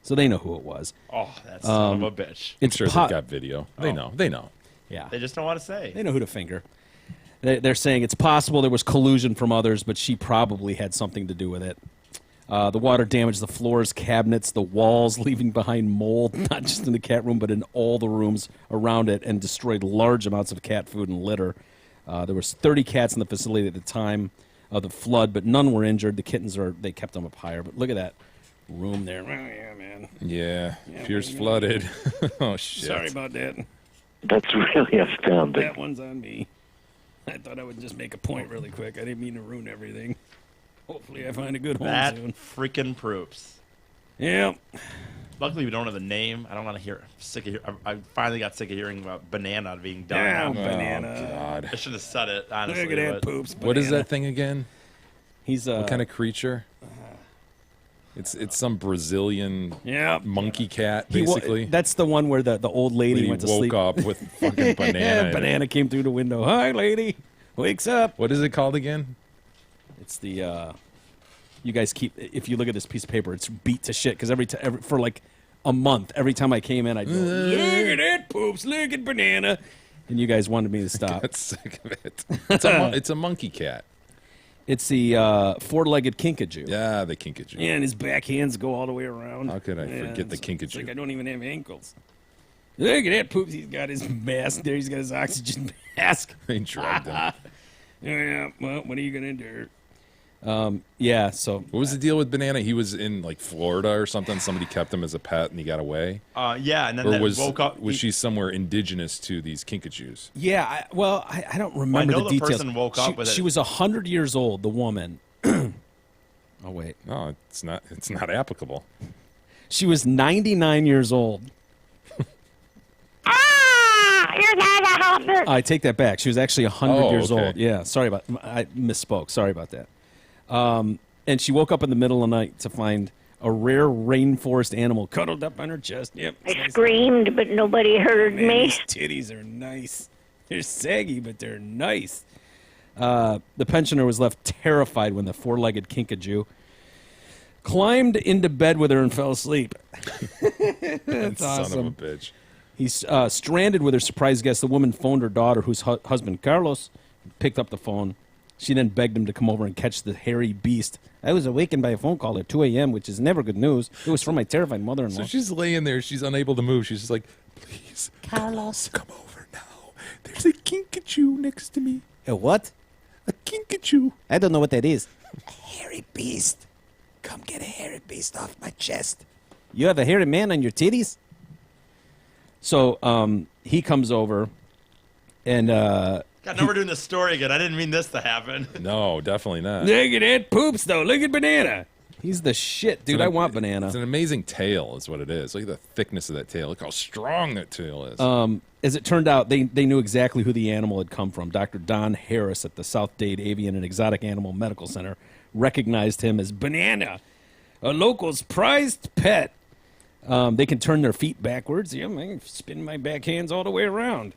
So they know who it was. Oh, that son of a bitch. I'm sure they've got video. They know. They know. Yeah. They just don't want to say. They know who to finger. They're saying it's possible there was collusion from others, but she probably had something to do with it. The water damaged the floors, cabinets, the walls, leaving behind mold, not just in the cat room, but in all the rooms around it, and destroyed large amounts of cat food and litter. There was 30 cats in the facility at the time of the flood, but none were injured. The kittens they kept them up higher. But look at that room there. Oh, yeah, man. Yeah, Pierce flooded. Oh, shit. Sorry about that. That's really astounding. That one's on me. I thought I would just make a point really quick. I didn't mean to ruin everything. Hopefully I find a good home that soon. Freaking proofs. Yeah. Luckily, we don't know the name. I don't want to hear. I finally got sick of hearing about banana being done. Yeah, banana. Oh, God. I should have said it, honestly. Look at that but- poops. What is that thing again? He's what kind of creature? It's some Brazilian monkey cat, basically. That's the one where the old lady He went to woke sleep. up with fucking banana. in it. Banana came through the window. Hi, lady. Wakes up. What is it called again? It's the. You guys keep. If you look at this piece of paper, it's beat to shit because for like a month, every time I came in, I'd go, look at that poops. Look at banana. And you guys wanted me to stop. Got sick of it. It's a monkey cat. It's the four-legged kinkajou. Yeah, the kinkajou. Yeah, and his back hands go all the way around. How could I forget the It's kinkajou? like I don't even have ankles. Look at that poops. He's got his mask there. He's got his oxygen mask. They drugged him. Yeah, well, what are you going to do? Yeah, so. What was the deal with Banana? He was in like Florida or something. Somebody kept him as a pet and he got away. Yeah, and then or that was woke up. was she somewhere indigenous to these kinkajous? Yeah, I don't remember know the the details. person woke up with it. She was 100 years old, the woman. Oh, wait. No, it's not. It's not applicable. She was 99 years old. You're not a helper. I take that back. She was actually 100 years okay. old. Yeah, sorry about I misspoke. Sorry about that. And she woke up in the middle of the night to find a rare rainforest animal cuddled up on her chest. Yep. I screamed, but nobody heard Man, me. these titties are nice. They're saggy, but they're nice. The pensioner was left terrified when the four-legged kinkajou climbed into bed with her and fell asleep. That's awesome. Son of a bitch. He's stranded with her surprise guest. The woman phoned her daughter, whose husband, Carlos, picked up the phone. She then begged him to come over and catch the hairy beast. I was awakened by a phone call at 2 a.m., which is never good news. It was from my terrified mother-in-law. So she's laying there. She's unable to move. She's just like, please, Carlos, come over now. There's a kinkajou next to me. A what? A kinkajou. I don't know what that is. A hairy beast. Come get a hairy beast off my chest. You have a hairy man on your titties? So he comes over, and God, now we're doing this story again. I didn't mean this to happen. No, definitely not. look at that poops, though. Look at Banana. He's the shit, dude. I want Banana. It's an amazing tail, is what it is. Look at the thickness of that tail. Look how strong that tail is. As it turned out, they knew exactly who the animal had come from. Dr. Don Harris at the South Dade Avian and Exotic Animal Medical Center recognized him as Banana, a local's prized pet. They can turn their feet backwards. Yeah, I can spin my back hands all the way around,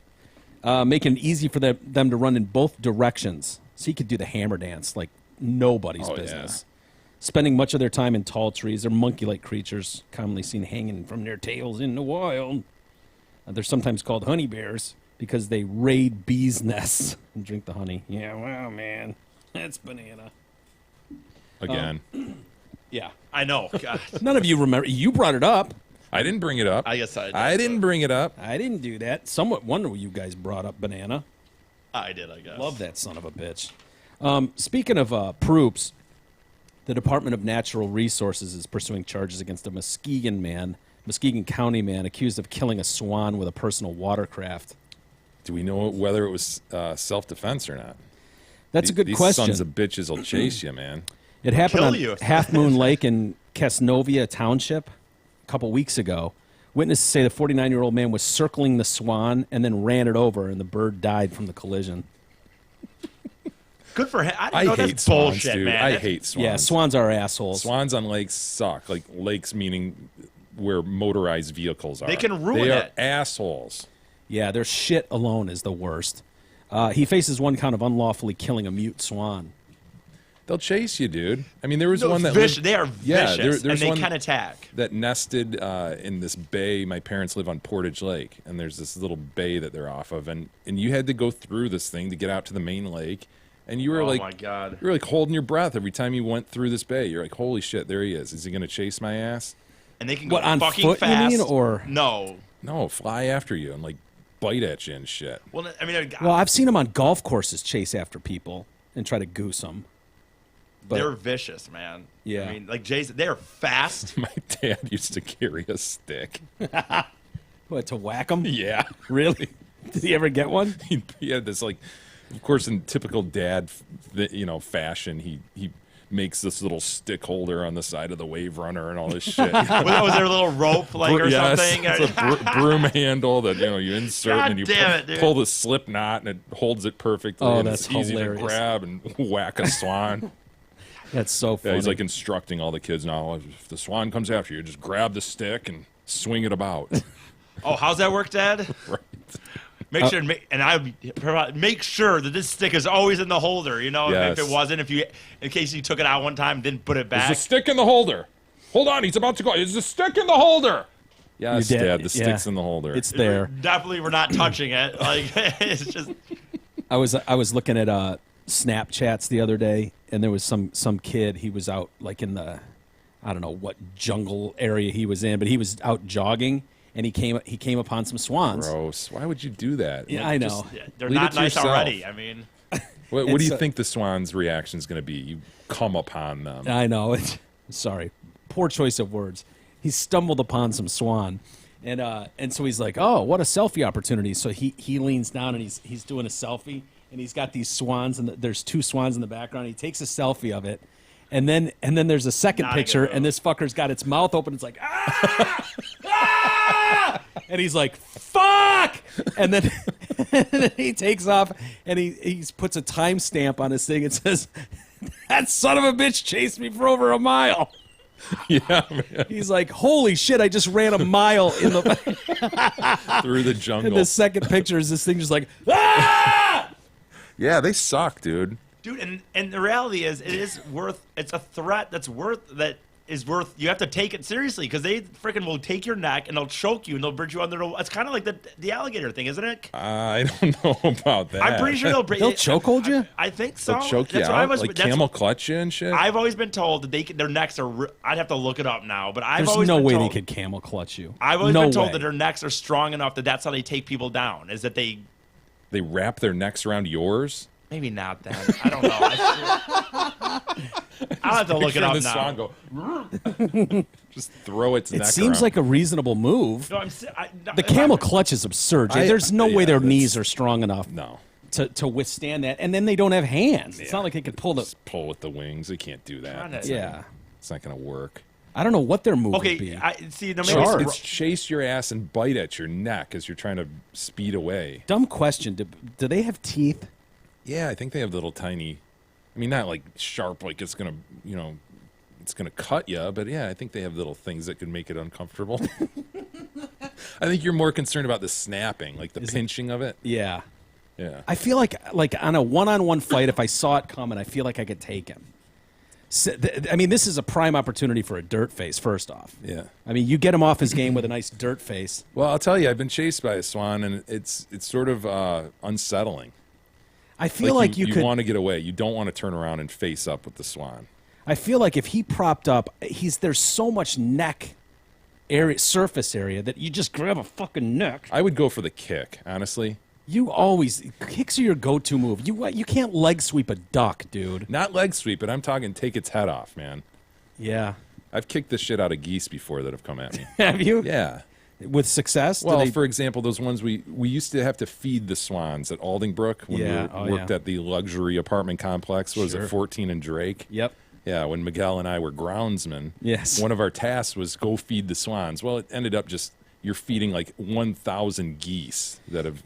making it easy for them to run in both directions. So he could do the hammer dance like nobody's business. Yeah. Spending much of their time in tall trees, they're monkey-like creatures, commonly seen hanging from their tails in the wild. They're sometimes called honey bears because they raid bees' nests and drink the honey. Yeah, wow, man. That's Banana. Again. Yeah. I know. God. None of you remember. You brought it up. I didn't bring it up. I guess I did. I didn't bring it up. I didn't do that. Somewhat wonder you guys brought up Banana. I did, I guess. Love that son of a bitch. Speaking of proops, the Department of Natural Resources is pursuing charges against a Muskegon County man accused of killing a swan with a personal watercraft. Do we know whether it was self-defense or not? That's a good these question. These sons of bitches will chase you, man. It happened Kill on you. Half Moon Lake in Casnovia Township a couple weeks ago. Witnesses say the 49-year-old man was circling the swan and then ran it over, and the bird died from the collision. Good for him. I know hate that's swans, bullshit, dude. man. I That's- hate swans. Yeah, swans are assholes. Swans on lakes suck. Like lakes meaning where motorized vehicles are. They can ruin They are it. assholes. Yeah, their shit alone is the worst. He faces one count of unlawfully killing a mute swan. They'll chase you, dude. I mean, there was No, one that they are vicious, and they one can attack. that nested in this bay. My parents live on Portage Lake, and there's this little bay that they're off of, and you had to go through this thing to get out to the main lake. And you were Oh, like, my God. you were like holding your breath every time you went through this bay. You're like, holy shit, there he is. Is he gonna chase my ass? And they can go What, on fucking foot, you fast. mean, or- No. No, fly after you and like bite at you and shit. Well, I mean, Well, I've seen them on golf courses chase after people and try to goose them. But they're vicious, man. Yeah. I mean, like Jason, they're fast. My dad used to carry a stick. what, to whack them? Yeah. Really? Did he ever get one? He had this, like, of course, in typical dad, fashion, he makes this little stick holder on the side of the Wave Runner and all this shit. Was there a little rope or yes, something? It's a broom handle that you insert God and you damn it, dude. pull the slip knot and it holds it perfectly. Oh, and that's it's easy hilarious. to grab and whack a swan. That's so funny. Yeah, he's like instructing all the kids now. If the swan comes after you, just grab the stick and swing it about. Oh, how's that work, Dad? Right. Make sure, make sure that this stick is always in the holder. You know, Yes. if it wasn't, in case you took it out one time, didn't put it back. There's a stick in the holder. Hold on, he's about to go. There's a stick in the holder. Yes, Your Dad, the stick's in the holder. It's there. Definitely, we're not touching it. Like it's just. I was looking at Snapchats the other day, and there was some kid. He was out like in the, I don't know what jungle area he was in, but he was out jogging, and he came upon some swans. Gross. Why would you do that? Yeah, I know. They're leave not it to nice yourself. already. I mean, What do you think the swan's reaction is going to be? You come upon them. I know. Sorry, poor choice of words. He stumbled upon some swan, and so he's like, "Oh, what a selfie opportunity!" So he leans down and he's doing a selfie, and he's got these swans, and there's two swans in the background. He takes a selfie of it, and then there's a second picture, and this fucker's got its mouth open. It's like, ah! Ah! And he's like, fuck! And then, and then he takes off, and he puts a timestamp on his thing. It says, that son of a bitch chased me for over a mile. Yeah, man. He's like, holy shit, I just ran a mile in the Through the jungle. And the second picture is this thing just like, ah! Yeah, they suck, dude. dude, and the reality is, it's a threat you have to take it seriously, because they freaking will take your neck and they'll choke you and they'll bring you under. It's kind of like the alligator thing, isn't it? I don't know about that. I'm pretty sure they'll chokehold you. I think so. They'll choke you That's what I out, was, like that's- camel clutch you and shit. I've always been told that their necks are. I'd have to look it up now, but I've There's always no been way told, they could camel clutch you. I've always No been told way. that their necks are strong enough that that's how they take people down. Is that they? They wrap their necks around yours. Maybe not then. I don't know. I'll have to look it up Picturing now. this swan go, just throw its neck It seems around. like a reasonable move. No, The camel clutch is absurd. Jay. There's no way their knees are strong enough No. to withstand that. And then they don't have hands. It's not like they could pull the. Just pull with the wings. They can't do that. Kinda. Yeah. It's not going to work. I don't know what their move would Okay, be. I see. No, Charge. It's chase your ass and bite at your neck as you're trying to speed away. Dumb question. Do they have teeth? Yeah, I think they have little tiny. I mean, not like sharp, like it's gonna, it's gonna cut you. But yeah, I think they have little things that could make it uncomfortable. I think you're more concerned about the snapping, like the pinching of it. Yeah. Yeah. I feel like on a one-on-one fight, if I saw it coming, I feel like I could take him. I mean, this is a prime opportunity for a dirt face, first off. Yeah. I mean, you get him off his game with a nice dirt face. Well, I'll tell you, I've been chased by a swan, and it's sort of unsettling. I feel like you could want to get away. You don't want to turn around and face up with the swan. I feel like if he propped up, there's so much neck area, surface area, that you just grab a fucking neck. I would go for the kick, honestly. Kicks are your go-to move. You can't leg sweep a duck, dude. Not leg sweep, but I'm talking take its head off, man. Yeah. I've kicked the shit out of geese before that have come at me. Have you? Yeah. With success? Well, for example, those ones we used to have to feed the swans at Aldingbrook when we worked at the luxury apartment complex. What was it, 14 and Drake? Yep. Yeah, when Miguel and I were groundsmen, yes, one of our tasks was go feed the swans. Well, it ended up just you're feeding like 1,000 geese that have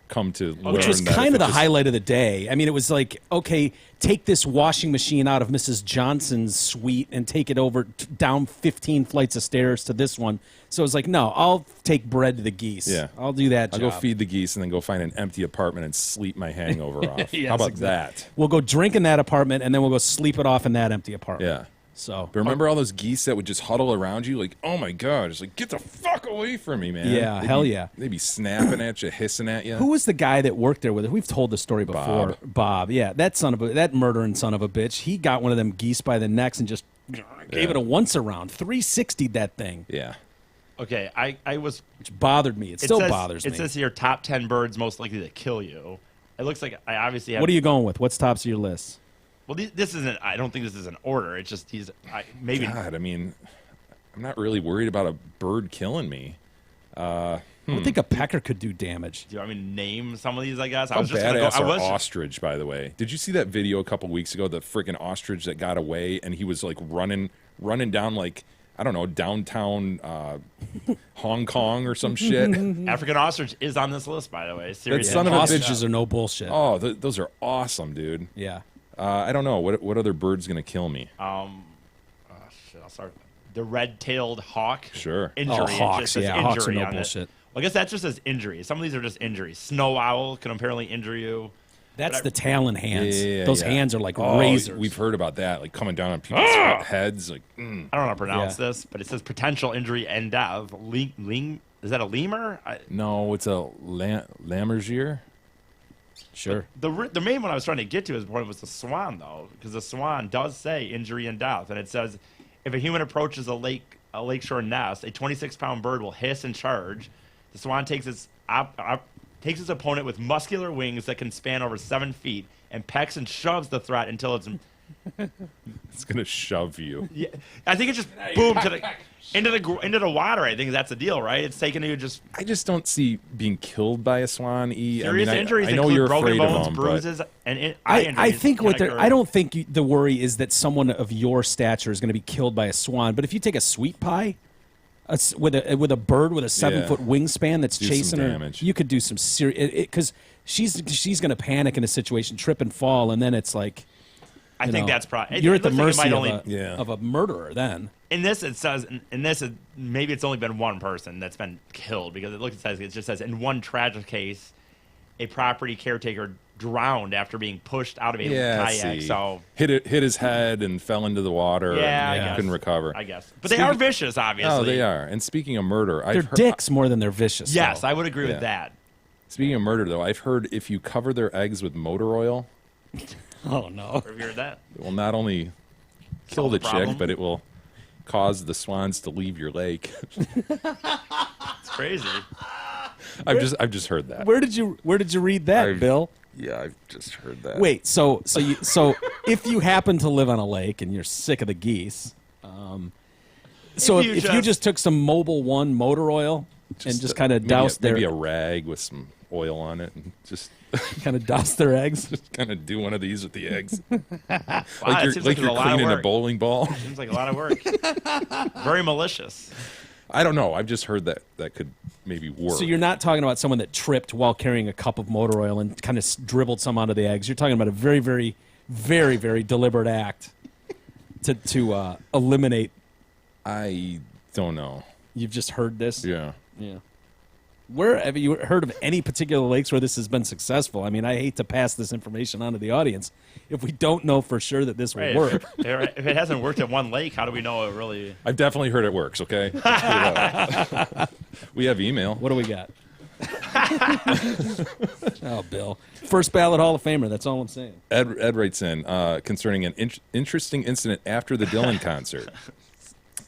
come to learn. Which was kind of the highlight of the day. I mean, it was like, okay, take this washing machine out of Mrs. Johnson's suite and take it over down 15 flights of stairs to this one. So it was like, no, I'll take bread to the geese. Yeah. I'll do that job. I'll go feed the geese and then go find an empty apartment and sleep my hangover off. Yes, How about exactly. that? We'll go drink in that apartment, and then we'll go sleep it off in that empty apartment. Yeah. So, but remember all those geese that would just huddle around you? Like, oh my God, it's like, get the fuck away from me, man. Yeah, hell yeah. They'd be snapping at you, hissing at you. Who was the guy that worked there with it? We've told the story before. Bob. Yeah, that murdering son of a bitch. He got one of them geese by the necks and just gave it a once around. 360'd that thing. Yeah. Okay, which bothered me. It still bothers me. It says here top 10 birds most likely to kill you. It looks like I obviously have. What are you going with? What's tops of your list? Well, this isn't. I don't think this is an order. It's just maybe. God, I mean, I'm not really worried about a bird killing me. I would think a pecker could do damage. Do you want me to name some of these, I guess? I How was just going to badass go. are ostrich, by the way? Did you see that video a couple weeks ago? The freaking ostrich that got away, and he was like running down like, I don't know, downtown Hong Kong or some shit. African ostrich is on this list, by the way. That Seriously. son of a Ostriches are no bullshit. Oh, those are awesome, dude. Yeah. I don't know what other bird's gonna kill me. Oh, shit, I'll start. The red-tailed hawk. Sure. Injury. Oh, It hawks, just says yeah, injury hawks are no on it. bullshit. Well, I guess that just says injury. Some of these are just injuries. Snow owl can apparently injure you. That's the talon hands. Yeah, Those yeah. hands are like Oh, razors. We've heard about that, like coming down on people's heads. Like, I don't know how to pronounce this, but it says potential injury and death. Is that a lemur? no, it's a lammergeier. Sure. The main one I was trying to get to was the swan, though, because the swan does say injury and death, and it says if a human approaches a lakeshore nest, a 26-pound bird will hiss and charge. The swan takes its opponent with muscular wings that can span over 7 feet and pecks and shoves the threat until it's. It's gonna shove you. Yeah, I think it just boom into the water. I think that's the deal, right? It's taking you just. I just don't see being killed by a swan. Serious injuries I know include you're broken afraid bones, of them, bruises, and eye I injuries think what can they're. occur. I don't think the worry is that someone of your stature is going to be killed by a swan. But if you take a sweet pie, with a bird with a 7-foot wingspan that's Do some chasing her, damage. you could do some serious. Because she's going to panic in a situation, trip and fall, and then it's like. I think that's probably. You're at the looks like it mercy might only, of a murderer then. In this, it says. In this, maybe it's only been one person that's been killed because it just says in one tragic case, a property caretaker drowned after being pushed out of a kayak. See. So hit his head and fell into the water. Yeah, and I guess. couldn't recover. I guess, but they are vicious, obviously. Oh, they are. And speaking of murder, They're dicks more than they're vicious. Yes, though. I would agree with that. Speaking of murder, though, I've heard if you cover their eggs with motor oil, oh no, have you heard that? it will not only kill Solve the the problem? chick, but it will cause the swans to leave your lake. It's crazy. I've just heard that. Where did you read that, Bill? Yeah, I've just heard that. Wait, so if you happen to live on a lake and you're sick of the geese, so if you just took some Mobil 1 motor oil and just kind of doused maybe a rag with some oil on it and just kind of douse their eggs, just kind of do one of these with the eggs, Wow, like it seems like you're there's a lot of cleaning a work. bowling ball. Seems like a lot of work. Very malicious. I don't know. I've just heard that could maybe work. So you're not talking about someone that tripped while carrying a cup of motor oil and kind of dribbled some onto the eggs. You're talking about a very, very, very, very deliberate act to eliminate. I don't know. You've just heard this? Yeah. Yeah. Where have you heard of any particular lakes where this has been successful? I mean, I hate to pass this information on to the audience if we don't know for sure that this will Right. work. If it hasn't worked at one lake, how do we know it really? I've definitely heard it works. Okay. We have email. What do we got? Oh, Bill. First ballot Hall of Famer. That's all I'm saying. Ed writes in concerning an interesting incident after the Dylan concert.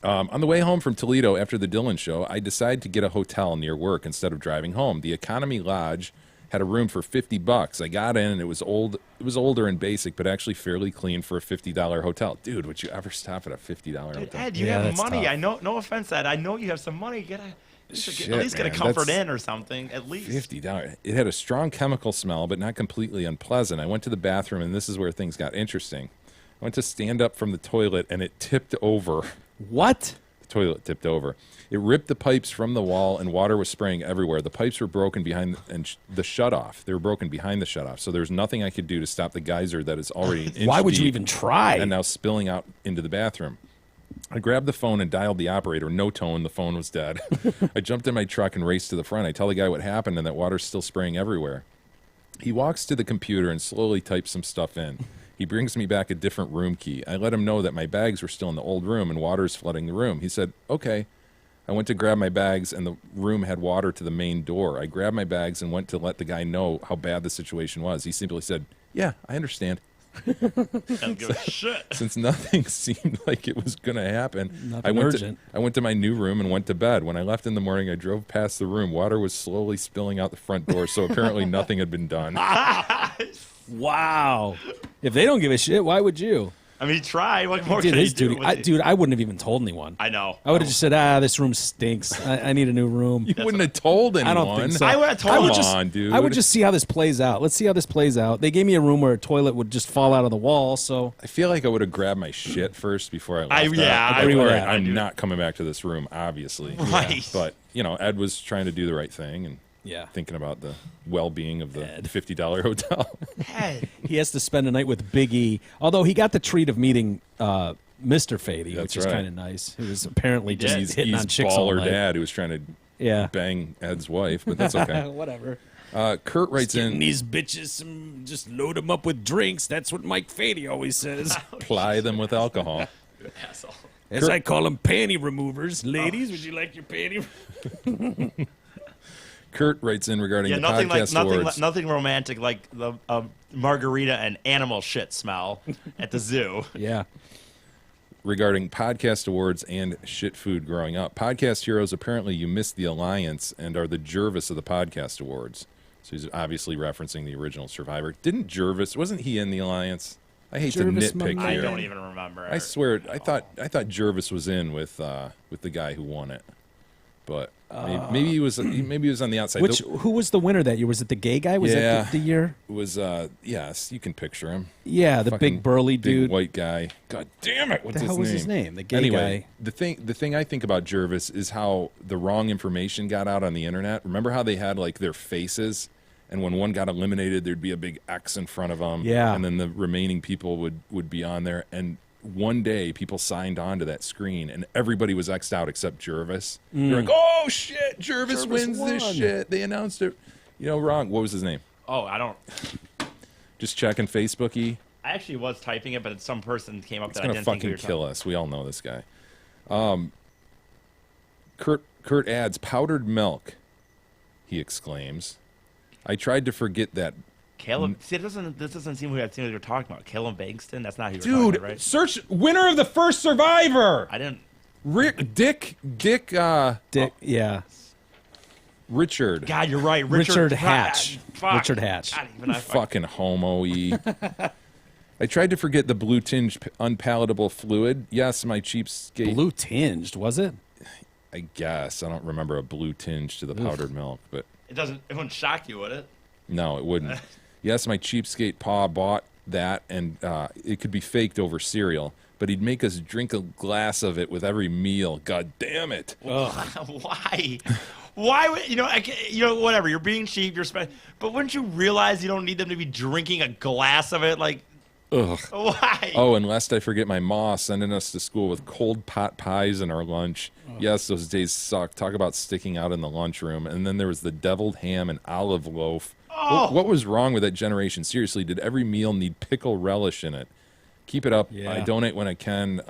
On the way home from Toledo after the Dylan show, I decided to get a hotel near work instead of driving home. The Economy Lodge had a room for $50. I got in, and it was old. It was older and basic, but actually fairly clean for a $50 hotel. Dude, would you ever stop at a $50 hotel? Ed, you have money. Tough. I know. No offense, Ed. I know you have some money. At least get a man, Comfort that's Inn or something. At least $50. It had a strong chemical smell, but not completely unpleasant. I went to the bathroom, and this is where things got interesting. I went to stand up from the toilet, and it tipped over. What? The toilet tipped over. It ripped the pipes from the wall, and water was spraying everywhere. The pipes were broken behind the shutoff. They were broken behind the shutoff, so there's nothing I could do to stop the geyser that is already an inch Why would you deep even try? and now spilling out into the bathroom. I grabbed the phone and dialed the operator. No tone. The phone was dead. I jumped in my truck and raced to the front. I tell the guy what happened and that water's still spraying everywhere. He walks to the computer and slowly types some stuff in. He brings me back a different room key. I let him know that my bags were still in the old room and water's flooding the room. He said, okay. I went to grab my bags and the room had water to the main door. I grabbed my bags and went to let the guy know how bad the situation was. He simply said, yeah, I understand. Don't give a shit. Since nothing seemed like it was going to happen, Nothing urgent. I went to my new room and went to bed. When I left in the morning, I drove past the room. Water was slowly spilling out the front door, so apparently nothing had been done. Wow. If they don't give a shit, why would you? I mean, try. What more Did can his you do? duty. Dude, I wouldn't have even told anyone. I know. I would have just said, this room stinks. I need a new room. You wouldn't have told anyone. I don't think so. I would have told Come on, dude. I would just see how this plays out. Let's see how this plays out. They gave me a room where a toilet would just fall out of the wall, so... I feel like I would have grabbed my shit first before I left. I agree with that. I'm not coming back to this room, obviously. Right. But, Ed was trying to do the right thing and thinking about the well-being of the $50 hotel. He has to spend a night with Big E, although he got the treat of meeting Mr. Fady, which is kind of nice. Who was apparently just hitting on chicks all baller night. dad who was trying to bang Ed's wife, but that's okay. Whatever. Kurt writes in, these bitches, just load them up with drinks. That's what Mike Fady always says. ply them with alcohol. Asshole. As I call them, panty removers. Ladies, would you like your panty? Kurt writes in regarding the podcast awards. Nothing romantic like the margarita and animal shit smell at the zoo. Yeah. Regarding podcast awards and shit food growing up. Podcast heroes, apparently you missed the Alliance and are the Jervis of the podcast awards. So he's obviously referencing the original Survivor. Wasn't he in the Alliance? I hate Jervis, to nitpick I here. don't even remember. I swear, I thought Jervis was in with the guy who won it, but maybe he was on the outside. Who was the winner that year? Was it the gay guy? Was that the year? It was yes, you can picture him. Yeah, the Fucking big burly dude, big white guy. God damn it! What's the hell was his name? The gay anyway, guy. The thing I think about Jervis is how the wrong information got out on the internet. Remember how they had like their faces? And when one got eliminated, there'd be a big X in front of them. Yeah. And then the remaining people would be on there. And one day, people signed on to that screen, and everybody was X'd out except Jervis. They're like, oh, shit, Jervis wins this shit. They announced it. Wrong. What was his name? Oh, I don't. Just checking Facebook-y. I actually was typing it, but some person came up It's that I going to didn't think we fucking were kill us. We all know this guy. Kurt adds, powdered milk, he exclaims. I tried to forget that. Caleb, see, this doesn't seem who I think you're talking about. Caleb Bankston? That's not who you're Dude, talking about, right? search winner of the first Survivor. I didn't. Dick, yeah. Richard. God, you're right. Richard Hatch. Fuck. Richard Hatch. God, even I Fucking homo-y. I tried to forget the blue-tinged unpalatable fluid. Yes, my cheapskate. Blue-tinged, was it? I guess. I don't remember a blue tinge to the powdered milk, but... It wouldn't shock you, would it? No, it wouldn't. Yes, my cheapskate pa bought that, and it could be faked over cereal, but he'd make us drink a glass of it with every meal. God damn it! Why? Why would whatever? You're being cheap. But wouldn't you realize you don't need them to be drinking a glass of it? Like, ugh. Why? Oh, and lest I forget, my ma sending us to school with cold pot pies in our lunch. Yes, those days sucked. Talk about sticking out in the lunchroom. And then there was the deviled ham and olive loaf. Oh. What was wrong with that generation? Seriously, did every meal need pickle relish in it? Keep it up. Yeah. I donate when I can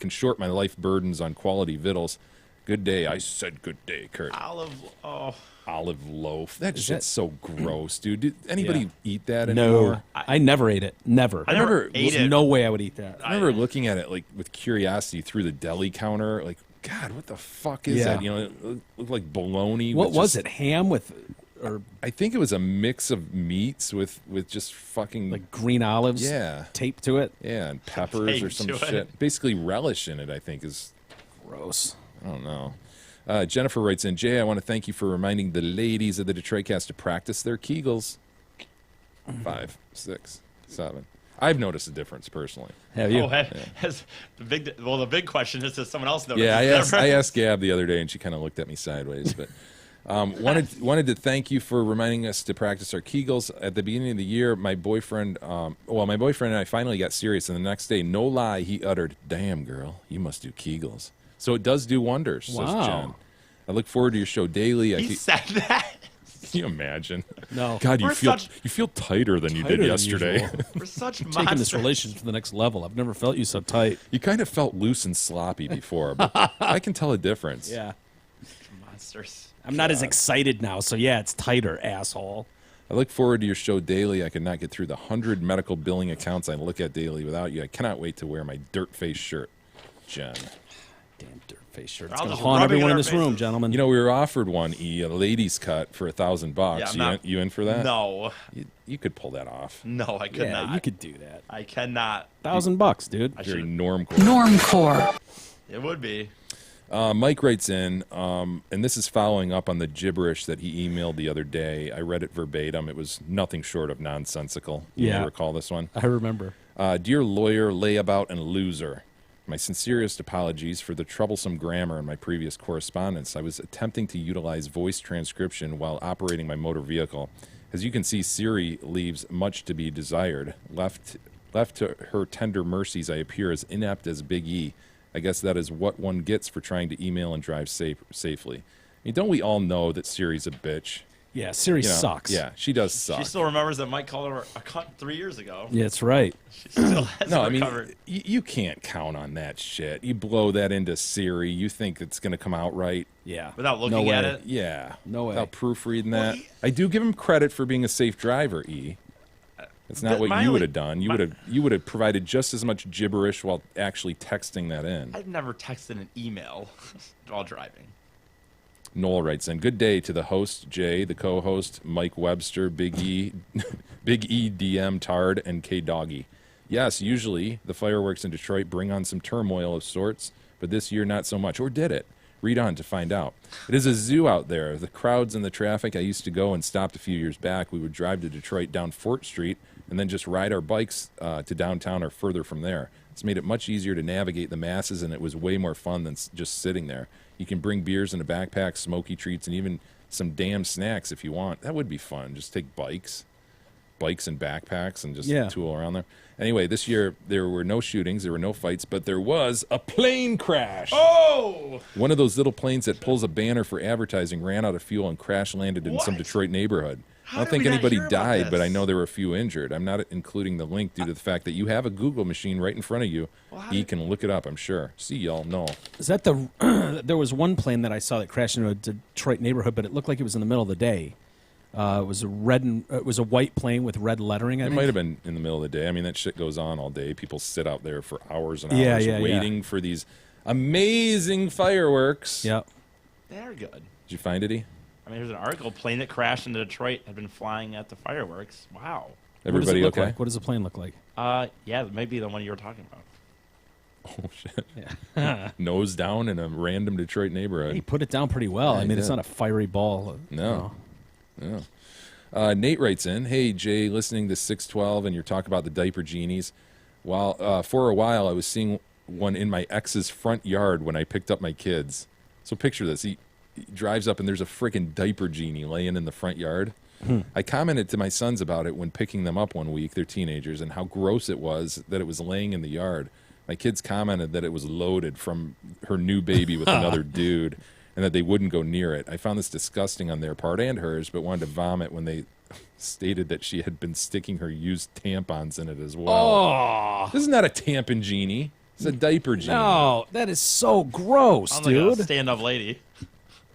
short my life burdens on quality vittles. Good day. I said good day, Kurt. Olive loaf. That shit's so gross, dude. Did anybody eat that anymore? No, I never ate it. Never. I never ate it. No way I would eat that. I remember looking at it like with curiosity through the deli counter. Like, God, what the fuck is that? It looked like bologna. What was it? Ham with, or I think it was a mix of meats with just fucking like green olives. Yeah, taped to it. Yeah, and peppers or some shit. Basically, relish in it. I think is gross. I don't know. Jennifer writes in, Jay, I want to thank you for reminding the ladies of the Detroit Cast to practice their Kegels. 5, 6, 7. I've noticed a difference personally. Have you? The big question is, does someone else notice? Yeah, I asked Gab the other day, and she kind of looked at me sideways. But wanted to thank you for reminding us to practice our Kegels at the beginning of the year. My boyfriend, my boyfriend and I finally got serious, and the next day, no lie, he uttered, "Damn, girl, you must do Kegels." So it does do wonders, says Jen. I look forward to your show daily. He said that. Can you imagine? No. God, you feel tighter than you did yesterday. We're such You're taking this relationship to the next level. I've never felt you so tight. You kind of felt loose and sloppy before, but I can tell a difference. Yeah. Monsters. I'm not as excited now, so yeah, it's tighter, asshole. I look forward to your show daily. I could not get through the 100 medical billing accounts I look at daily without you. I cannot wait to wear my dirt face shirt, Jen. Damn dirtface shirt. They're It's all going to just haunt rubbing everyone in on this our room, faces. gentlemen. You know, we were offered one, a ladies' cut for $1,000. Yeah, I'm not- you in for that? No. You could pull that off. No, I could not. You could do that. I cannot. $1,000, dude. Very normcore. Normcore. It would be. Mike writes in, and this is following up on the gibberish that he emailed the other day. I read it verbatim. It was nothing short of nonsensical. You may recall this one. I remember. Dear lawyer, layabout, and loser, my sincerest apologies for the troublesome grammar in my previous correspondence. I was attempting to utilize voice transcription while operating my motor vehicle. As you can see, Siri leaves much to be desired. Left to her tender mercies, I appear as inept as Big E. I guess that is what one gets for trying to email and drive safely. I mean, don't we all know that Siri's a bitch? Yeah, Siri sucks. Yeah, she does suck. She still remembers that Mike called her a cunt 3 years ago. Yeah, that's right. She still hasn't No, I mean, recovered. you can't count on that shit. You blow that into Siri, you think it's going to come out right. Yeah. Without looking at it? Yeah. No way. Without proofreading that. I do give him credit for being a safe driver, E. It's not But what my you only- would have done. You would have provided just as much gibberish while actually texting that in. I've never texted an email while driving. Noel writes in, good day to the host, Jay, the co-host, Mike Webster, Big E, Big E, DM, Tard, and K Doggy. Yes, usually the fireworks in Detroit bring on some turmoil of sorts, but this year not so much. Or did it? Read on to find out. It is a zoo out there. The crowds and the traffic. I used to go and stopped a few years back. We would drive to Detroit down Fort Street and then just ride our bikes to downtown or further from there. It's made it much easier to navigate the masses, and it was way more fun than just sitting there. You can bring beers in a backpack, smoky treats, and even some damn snacks if you want. That would be fun. Just take bikes and backpacks and just tool around there. Anyway, this year there were no shootings, there were no fights, but there was a plane crash. Oh! One of those little planes that pulls a banner for advertising ran out of fuel and crash landed in some Detroit neighborhood. I don't think anybody died, but I know there were a few injured. I'm not including the link due to the fact that you have a Google machine right in front of you. You can look it up, I'm sure. See, y'all know. Is that the? There was one plane that I saw that crashed into a Detroit neighborhood, but it looked like it was in the middle of the day. It was a it was a white plane with red lettering. I It think. might have been in the middle of the day. I mean, that shit goes on all day. People sit out there for hours and Yeah, hours yeah, waiting for these amazing fireworks. Yep. They're good. Did you find it, E? I mean, there's an article, plane that crashed into Detroit had been flying at the fireworks. Wow. Everybody what does it look okay? Like? What does the plane look like? Yeah, maybe the one you were talking about. Oh, shit. Yeah. Nose down in a random Detroit neighborhood. He put it down pretty well. Yeah, I he mean, it's did. not a fiery ball. No. Nate writes in, hey, Jay, listening to 612 and your talk about the diaper genies. For a while, I was seeing one in my ex's front yard when I picked up my kids. So picture this. He drives up and there's a freaking diaper genie laying in the front yard. I commented to my sons about it when picking them up one week, they're teenagers, and how gross it was that it was laying in the yard. My kids commented that it was loaded from her new baby with another dude and that they wouldn't go near it. I found this disgusting on their part and hers, but wanted to vomit when they stated that she had been sticking her used tampons in it as well. Oh. This is not a tampon genie. It's a diaper genie. No, that is so gross, Sounds dude. like a stand-up lady.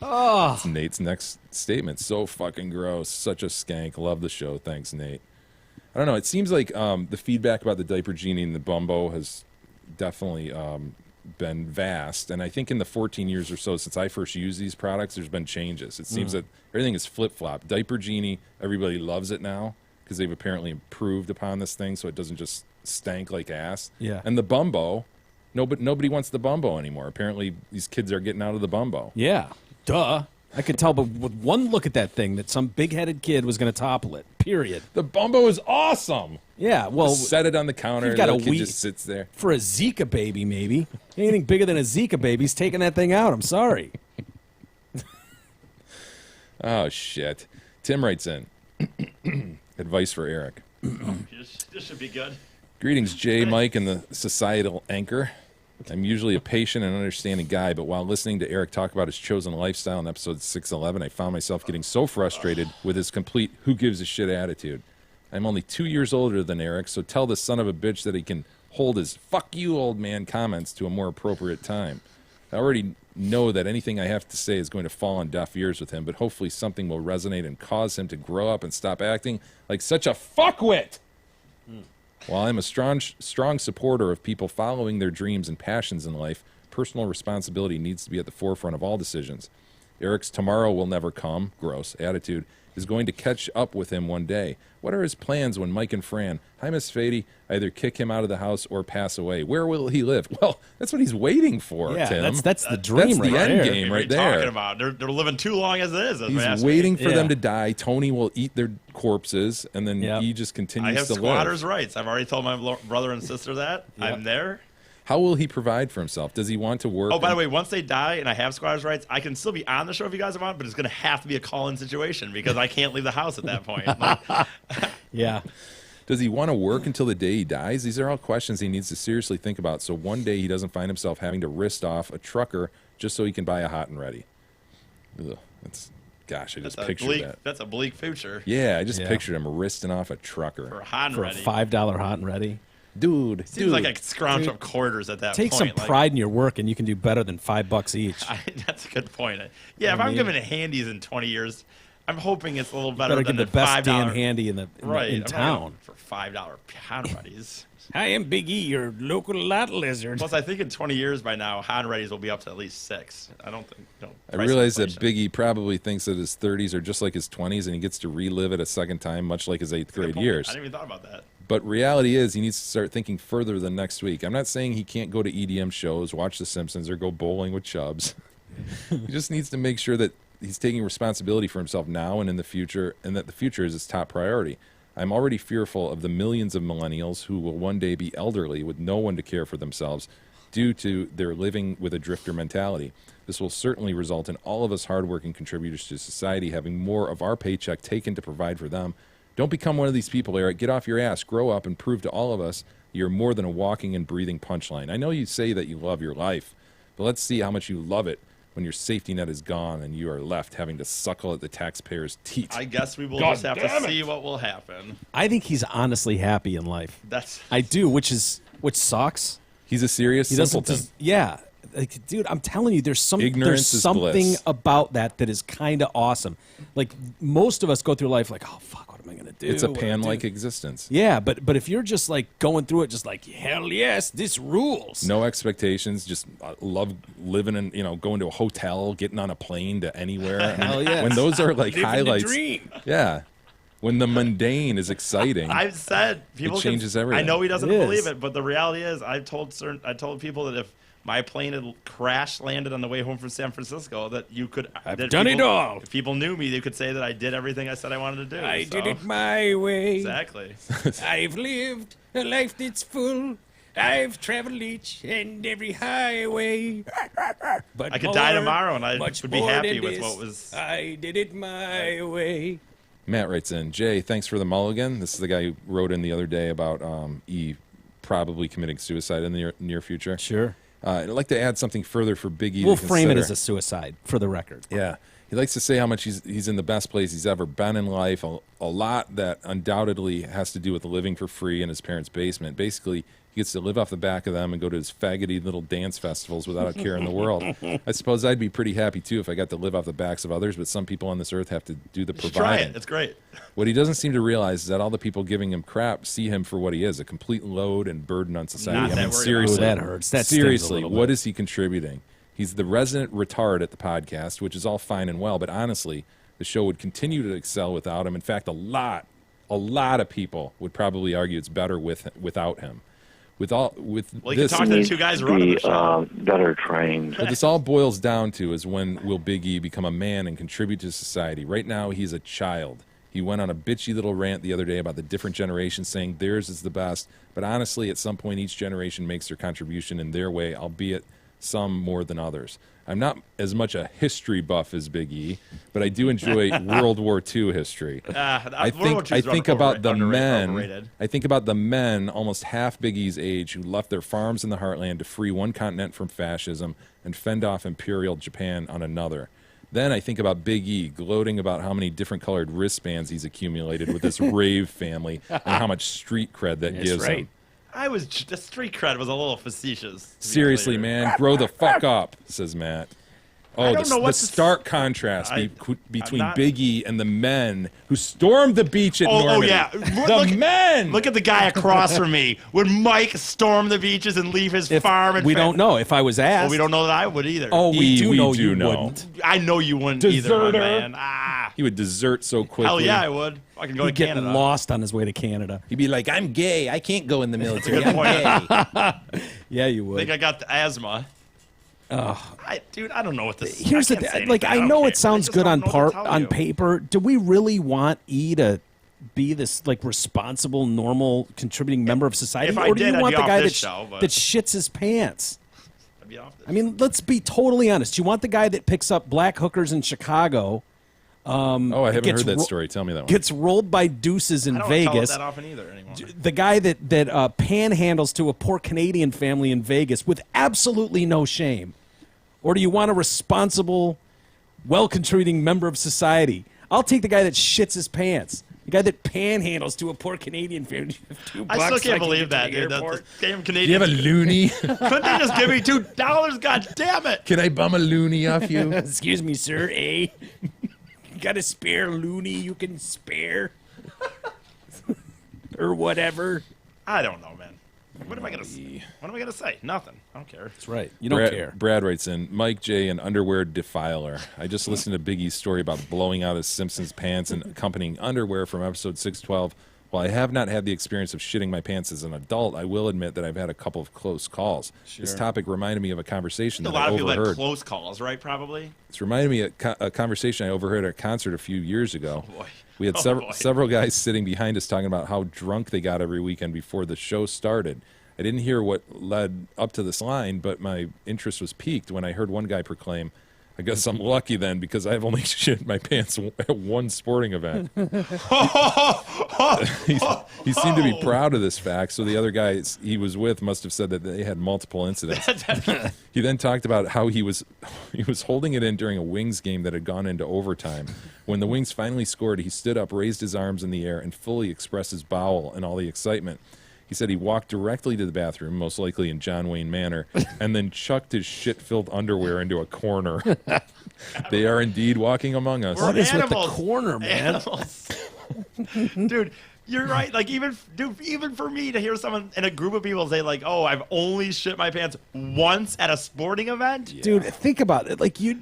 Oh. That's Nate's next statement. So fucking gross. Such a skank. Love the show. Thanks, Nate. I don't know. It seems like the feedback about the diaper genie and the Bumbo has definitely been vast. And I think in the 14 years or so since I first used these products, there's been changes. It seems that everything is flip-flop. Diaper genie, everybody loves it now because they've apparently improved upon this thing so it doesn't just stank like ass. Yeah. And the Bumbo, nobody wants the Bumbo anymore. Apparently these kids are getting out of the Bumbo. Yeah. Duh. I could tell, but with one look at that thing, that some big-headed kid was going to topple it. Period. The Bumbo is awesome. Yeah, well, Just set it on the counter. you've got the a kid wee- just sits there. For a Zika baby, maybe. Anything bigger than a Zika baby's taking that thing out. I'm sorry. Oh shit. Tim writes in. Advice for Eric. This should be good. Greetings, Jay, Mike, and the societal anchor. I'm usually a patient and understanding guy, but while listening to Eric talk about his chosen lifestyle in episode 611, I found myself getting so frustrated with his complete who gives a shit attitude. I'm only 2 years older than Eric, so tell the son of a bitch that he can hold his fuck you old man comments to a more appropriate time. I already know that anything I have to say is going to fall on deaf ears with him, but hopefully something will resonate and cause him to grow up and stop acting like such a fuckwit. While I'm a strong supporter of people following their dreams and passions in life, personal responsibility needs to be at the forefront of all decisions. Eric's tomorrow will never come, gross attitude, is going to catch up with him one day. What are his plans when Mike and Fran, hi Miss Fady, either kick him out of the house or pass away? Where will he live? Well, that's what he's waiting for, Yeah, Tim. that's the dream That's the right end there. game What are right you there. talking about? They're living too long as it is. if you He's ask me. waiting for Yeah. them to die. Tony will eat their corpses, and then he just I continues have to squatters' live. rights. I've already told my brother and sister that. I'm there. How will he provide for himself? Does he want to work? Oh, by the and- way, once they die and I have squatters' rights, I can still be on the show if you guys want, but it's going to have to be a call-in situation because I can't leave the house at that point. Like, Yeah. Does he want to work until the day he dies? These are all questions he needs to seriously think about, so one day he doesn't find himself having to wrist off a trucker just so he can buy a hot and ready. Ugh, gosh, I just pictured that. That's a bleak future. Yeah, I just pictured him wristing off a trucker. For a hot and For ready. a $5 hot and ready. Dude, Seems like I could scrounge up quarters at that Take point. some pride in your work, and you can do better than $5 each. That's a good point. Yeah, if I I'm mean- giving it handies in 20 years, I'm hoping it's a little better Better than get the best $5. damn handy in right, in I'm not town. going for $5 hot and readies. I am Big E, your local lot lizard. Plus, I think in 20 years by now, hot and readies will be up to at least 6. I don't think. I realize that Biggie probably thinks that his 30s are just like his 20s, and he gets to relive it a second time, much like his 8th grade years. I didn't even thought about that. But reality is, he needs to start thinking further than next week. I'm not saying he can't go to EDM shows, watch The Simpsons, or go bowling with Chubbs. He just needs to make sure that he's taking responsibility for himself now and in the future, and that the future is his top priority. I'm already fearful of the millions of millennials who will one day be elderly with no one to care for themselves due to their living with a drifter mentality. This will certainly result in all of us hardworking contributors to society having more of our paycheck taken to provide for them. Don't become one of these people, Eric. Get off your ass, grow up, and prove to all of us you're more than a walking and breathing punchline. I know you say that you love your life, but let's see how much you love it when your safety net is gone and you are left having to suckle at the taxpayer's teat. I guess we will God just have damn to it. see what will happen. I think he's honestly happy in life. I do, which sucks. He's a serious He doesn't simpleton. just, yeah. Like, dude, I'm telling you, there's Ignorance is something bliss. about that is kind of awesome. Like, most of us go through life like, oh, fuck, what am I going to do? It's a What do I pan-like do? existence. Yeah, but if you're just, like, going through it just like, hell yes, this rules. No expectations, just love living in, going to a hotel, getting on a plane to anywhere. I mean, Hell yes. When those are like Living the highlights. dream. Yeah. When the mundane is exciting. I've said people it changes can, everything. I know he doesn't It is. believe it, but the reality is, I told people that if my plane had crash landed on the way home from San Francisco, that you could. I've that done it people- all. If people knew me, they could say that I did everything I said I wanted to do. I did so- it my way. Exactly. I've lived a life that's full. I've traveled each and every highway. But I could die more, tomorrow and I much would be more happy than with this, what was. I did it my way. Matt writes in, Jay, thanks for the mulligan. This is the guy who wrote in the other day about E probably committing suicide in the near future. Sure. I'd like to add something further for Big E We'll to frame it consider. as a suicide, for the record. Yeah. He likes to say how much he's in the best place he's ever been in life. A lot that undoubtedly has to do with living for free in his parents' basement. Basically, he gets to live off the back of them and go to his faggoty little dance festivals without a care in the world. I suppose I'd be pretty happy, too, if I got to live off the backs of others, but some people on this earth have to do the You should providing. try it. It's great. What he doesn't seem to realize is that all the people giving him crap see him for what he is, a complete load and burden on society. Not that worried seriously, about it. Ooh, that hurts. That stings a seriously, little what bit. is he contributing? He's the resident retard at the podcast, which is all fine and well, but honestly, the show would continue to excel without him. In fact, a lot of people would probably argue it's better without him. Well, you can this, talk to the two guys running the show. Better trained. what this all boils down to is when will Big E become a man and contribute to society? Right now, he's a child. He went on a bitchy little rant the other day about the different generations, saying theirs is the best. But honestly, at some point, each generation makes their contribution in their way, albeit some more than others. I'm not as much a history buff as Big E, but I do enjoy World War II history. I think about the men. Overrated. I think about the men, almost half Big E's age, who left their farms in the heartland to free one continent from fascism and fend off Imperial Japan on another. Then I think about Big E gloating about how many different colored wristbands he's accumulated with this rave family and how much street cred that gives him. The street cred was a little facetious. to be Seriously, clear. man, grow the fuck up, says Matt. Oh, don't know the what's stark contrast between not- Big E and the men who stormed the beach at Normandy. yeah. The men! Look at the guy across from me. Would Mike storm the beaches and leave his farm? And We don't know. If I was asked. Well, we don't know that I would either. Oh, we do know you know. wouldn't. I know you wouldn't Deserter. either, my man. He would desert so quickly. Hell yeah, I would. I can go He'd to get Canada. lost on his way to Canada. He'd be like, I'm gay. I can't go in the military. Good I'm point. gay. Yeah, you I would. think I got the asthma. Oh. Dude, I don't know what this. Here's the I can't say thing. Like, anything. I know don't it care. sounds just good don't on know what to tell on you. paper. Do we really want E to be this like responsible, normal, contributing member of society, If I or do did, you I'd want be the off guy this that show, but- that shits his pants? I'd be off this. I mean, let's be totally honest. You want the guy that picks up black hookers in Chicago. Oh, I haven't gets heard that ro- story. Tell me that one. Gets rolled by deuces in I don't tell it Vegas. that often either anymore. The guy that panhandles to a poor Canadian family in Vegas with absolutely no shame. Or do you want a responsible, well-contributing member of society? I'll take the guy that shits his pants. The guy that panhandles to a poor Canadian family. I still can't believe that, dude. That's Airport. the damn Do Canadian. you have a loony? Couldn't they just give me $2? God damn it! Can I bum a loony off you? Excuse me, sir. Got a spare loony you can spare? Or whatever. I don't know, man. What am I gonna say? Nothing. I don't care. That's right. You don't care. Brad writes in, Mike J, an underwear defiler. I just listened to Big E's story about blowing out his Simpsons pants and accompanying underwear from episode 612. While I have not had the experience of shitting my pants as an adult, I will admit that I've had a couple of close calls. This topic reminded me of a conversation A that lot I of people had overheard. close calls, right? Probably. It's reminded me of a conversation I overheard at a concert a few years ago. Oh, boy. We had several guys sitting behind us talking about how drunk they got every weekend before the show started. I didn't hear what led up to this line, but my interest was piqued when I heard one guy proclaim, I guess I'm lucky then because I've only shit my pants at one sporting event. He seemed to be proud of this fact, so the other guys he was with must have said that they had multiple incidents. He then talked about how he was holding it in during a Wings game that had gone into overtime. When the Wings finally scored, he stood up, raised his arms in the air, and fully expressed his bowel and all the excitement. He said he walked directly to the bathroom, most likely in John Wayne Manor, and then chucked his shit-filled underwear into a corner. They are indeed walking among us. What is with the animals. corner, man? Animals. Dude, you're right. Like even for me to hear someone in a group of people say like, "Oh, I've only shit my pants once at a sporting event." Dude, think about it. Like your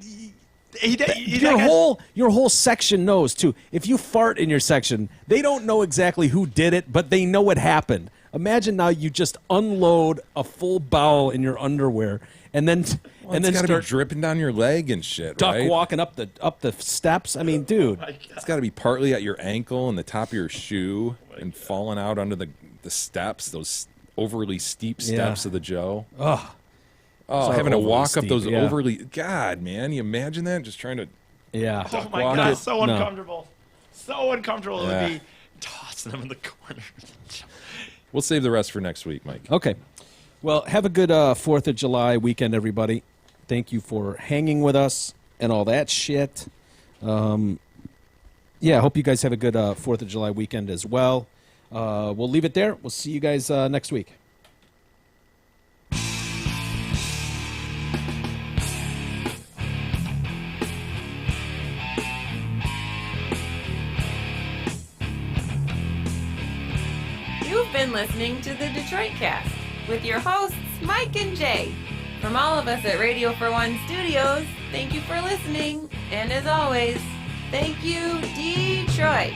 I guess- whole section knows too. If you fart in your section, they don't know exactly who did it, but they know it happened. Imagine now you just unload a full bowel in your underwear, and then It's then got to start be dripping down your leg and shit, duck right? walking up the steps. I mean, dude, It's got to be partly at your ankle and the top of your shoe and falling out under the steps, those overly steep steps of the Joe. Ugh. Oh, So having to overly walk up steep, those yeah. overly... God, man, you imagine that? Just trying to... Yeah. Oh my walk god, it. so uncomfortable. So uncomfortable. It Yeah. would be tossing them in the corner. We'll save the rest for next week, Mike. Okay. Well, have a good 4th of July weekend, everybody. Thank you for hanging with us and all that shit. Yeah, I hope you guys have a good 4th of July weekend as well. We'll leave it there. We'll see you guys next week. You've been listening to the Detroit Cast with your hosts, Mike and Jay. From all of us at Radio for One Studios, thank you for listening. And as always, thank you, Detroit.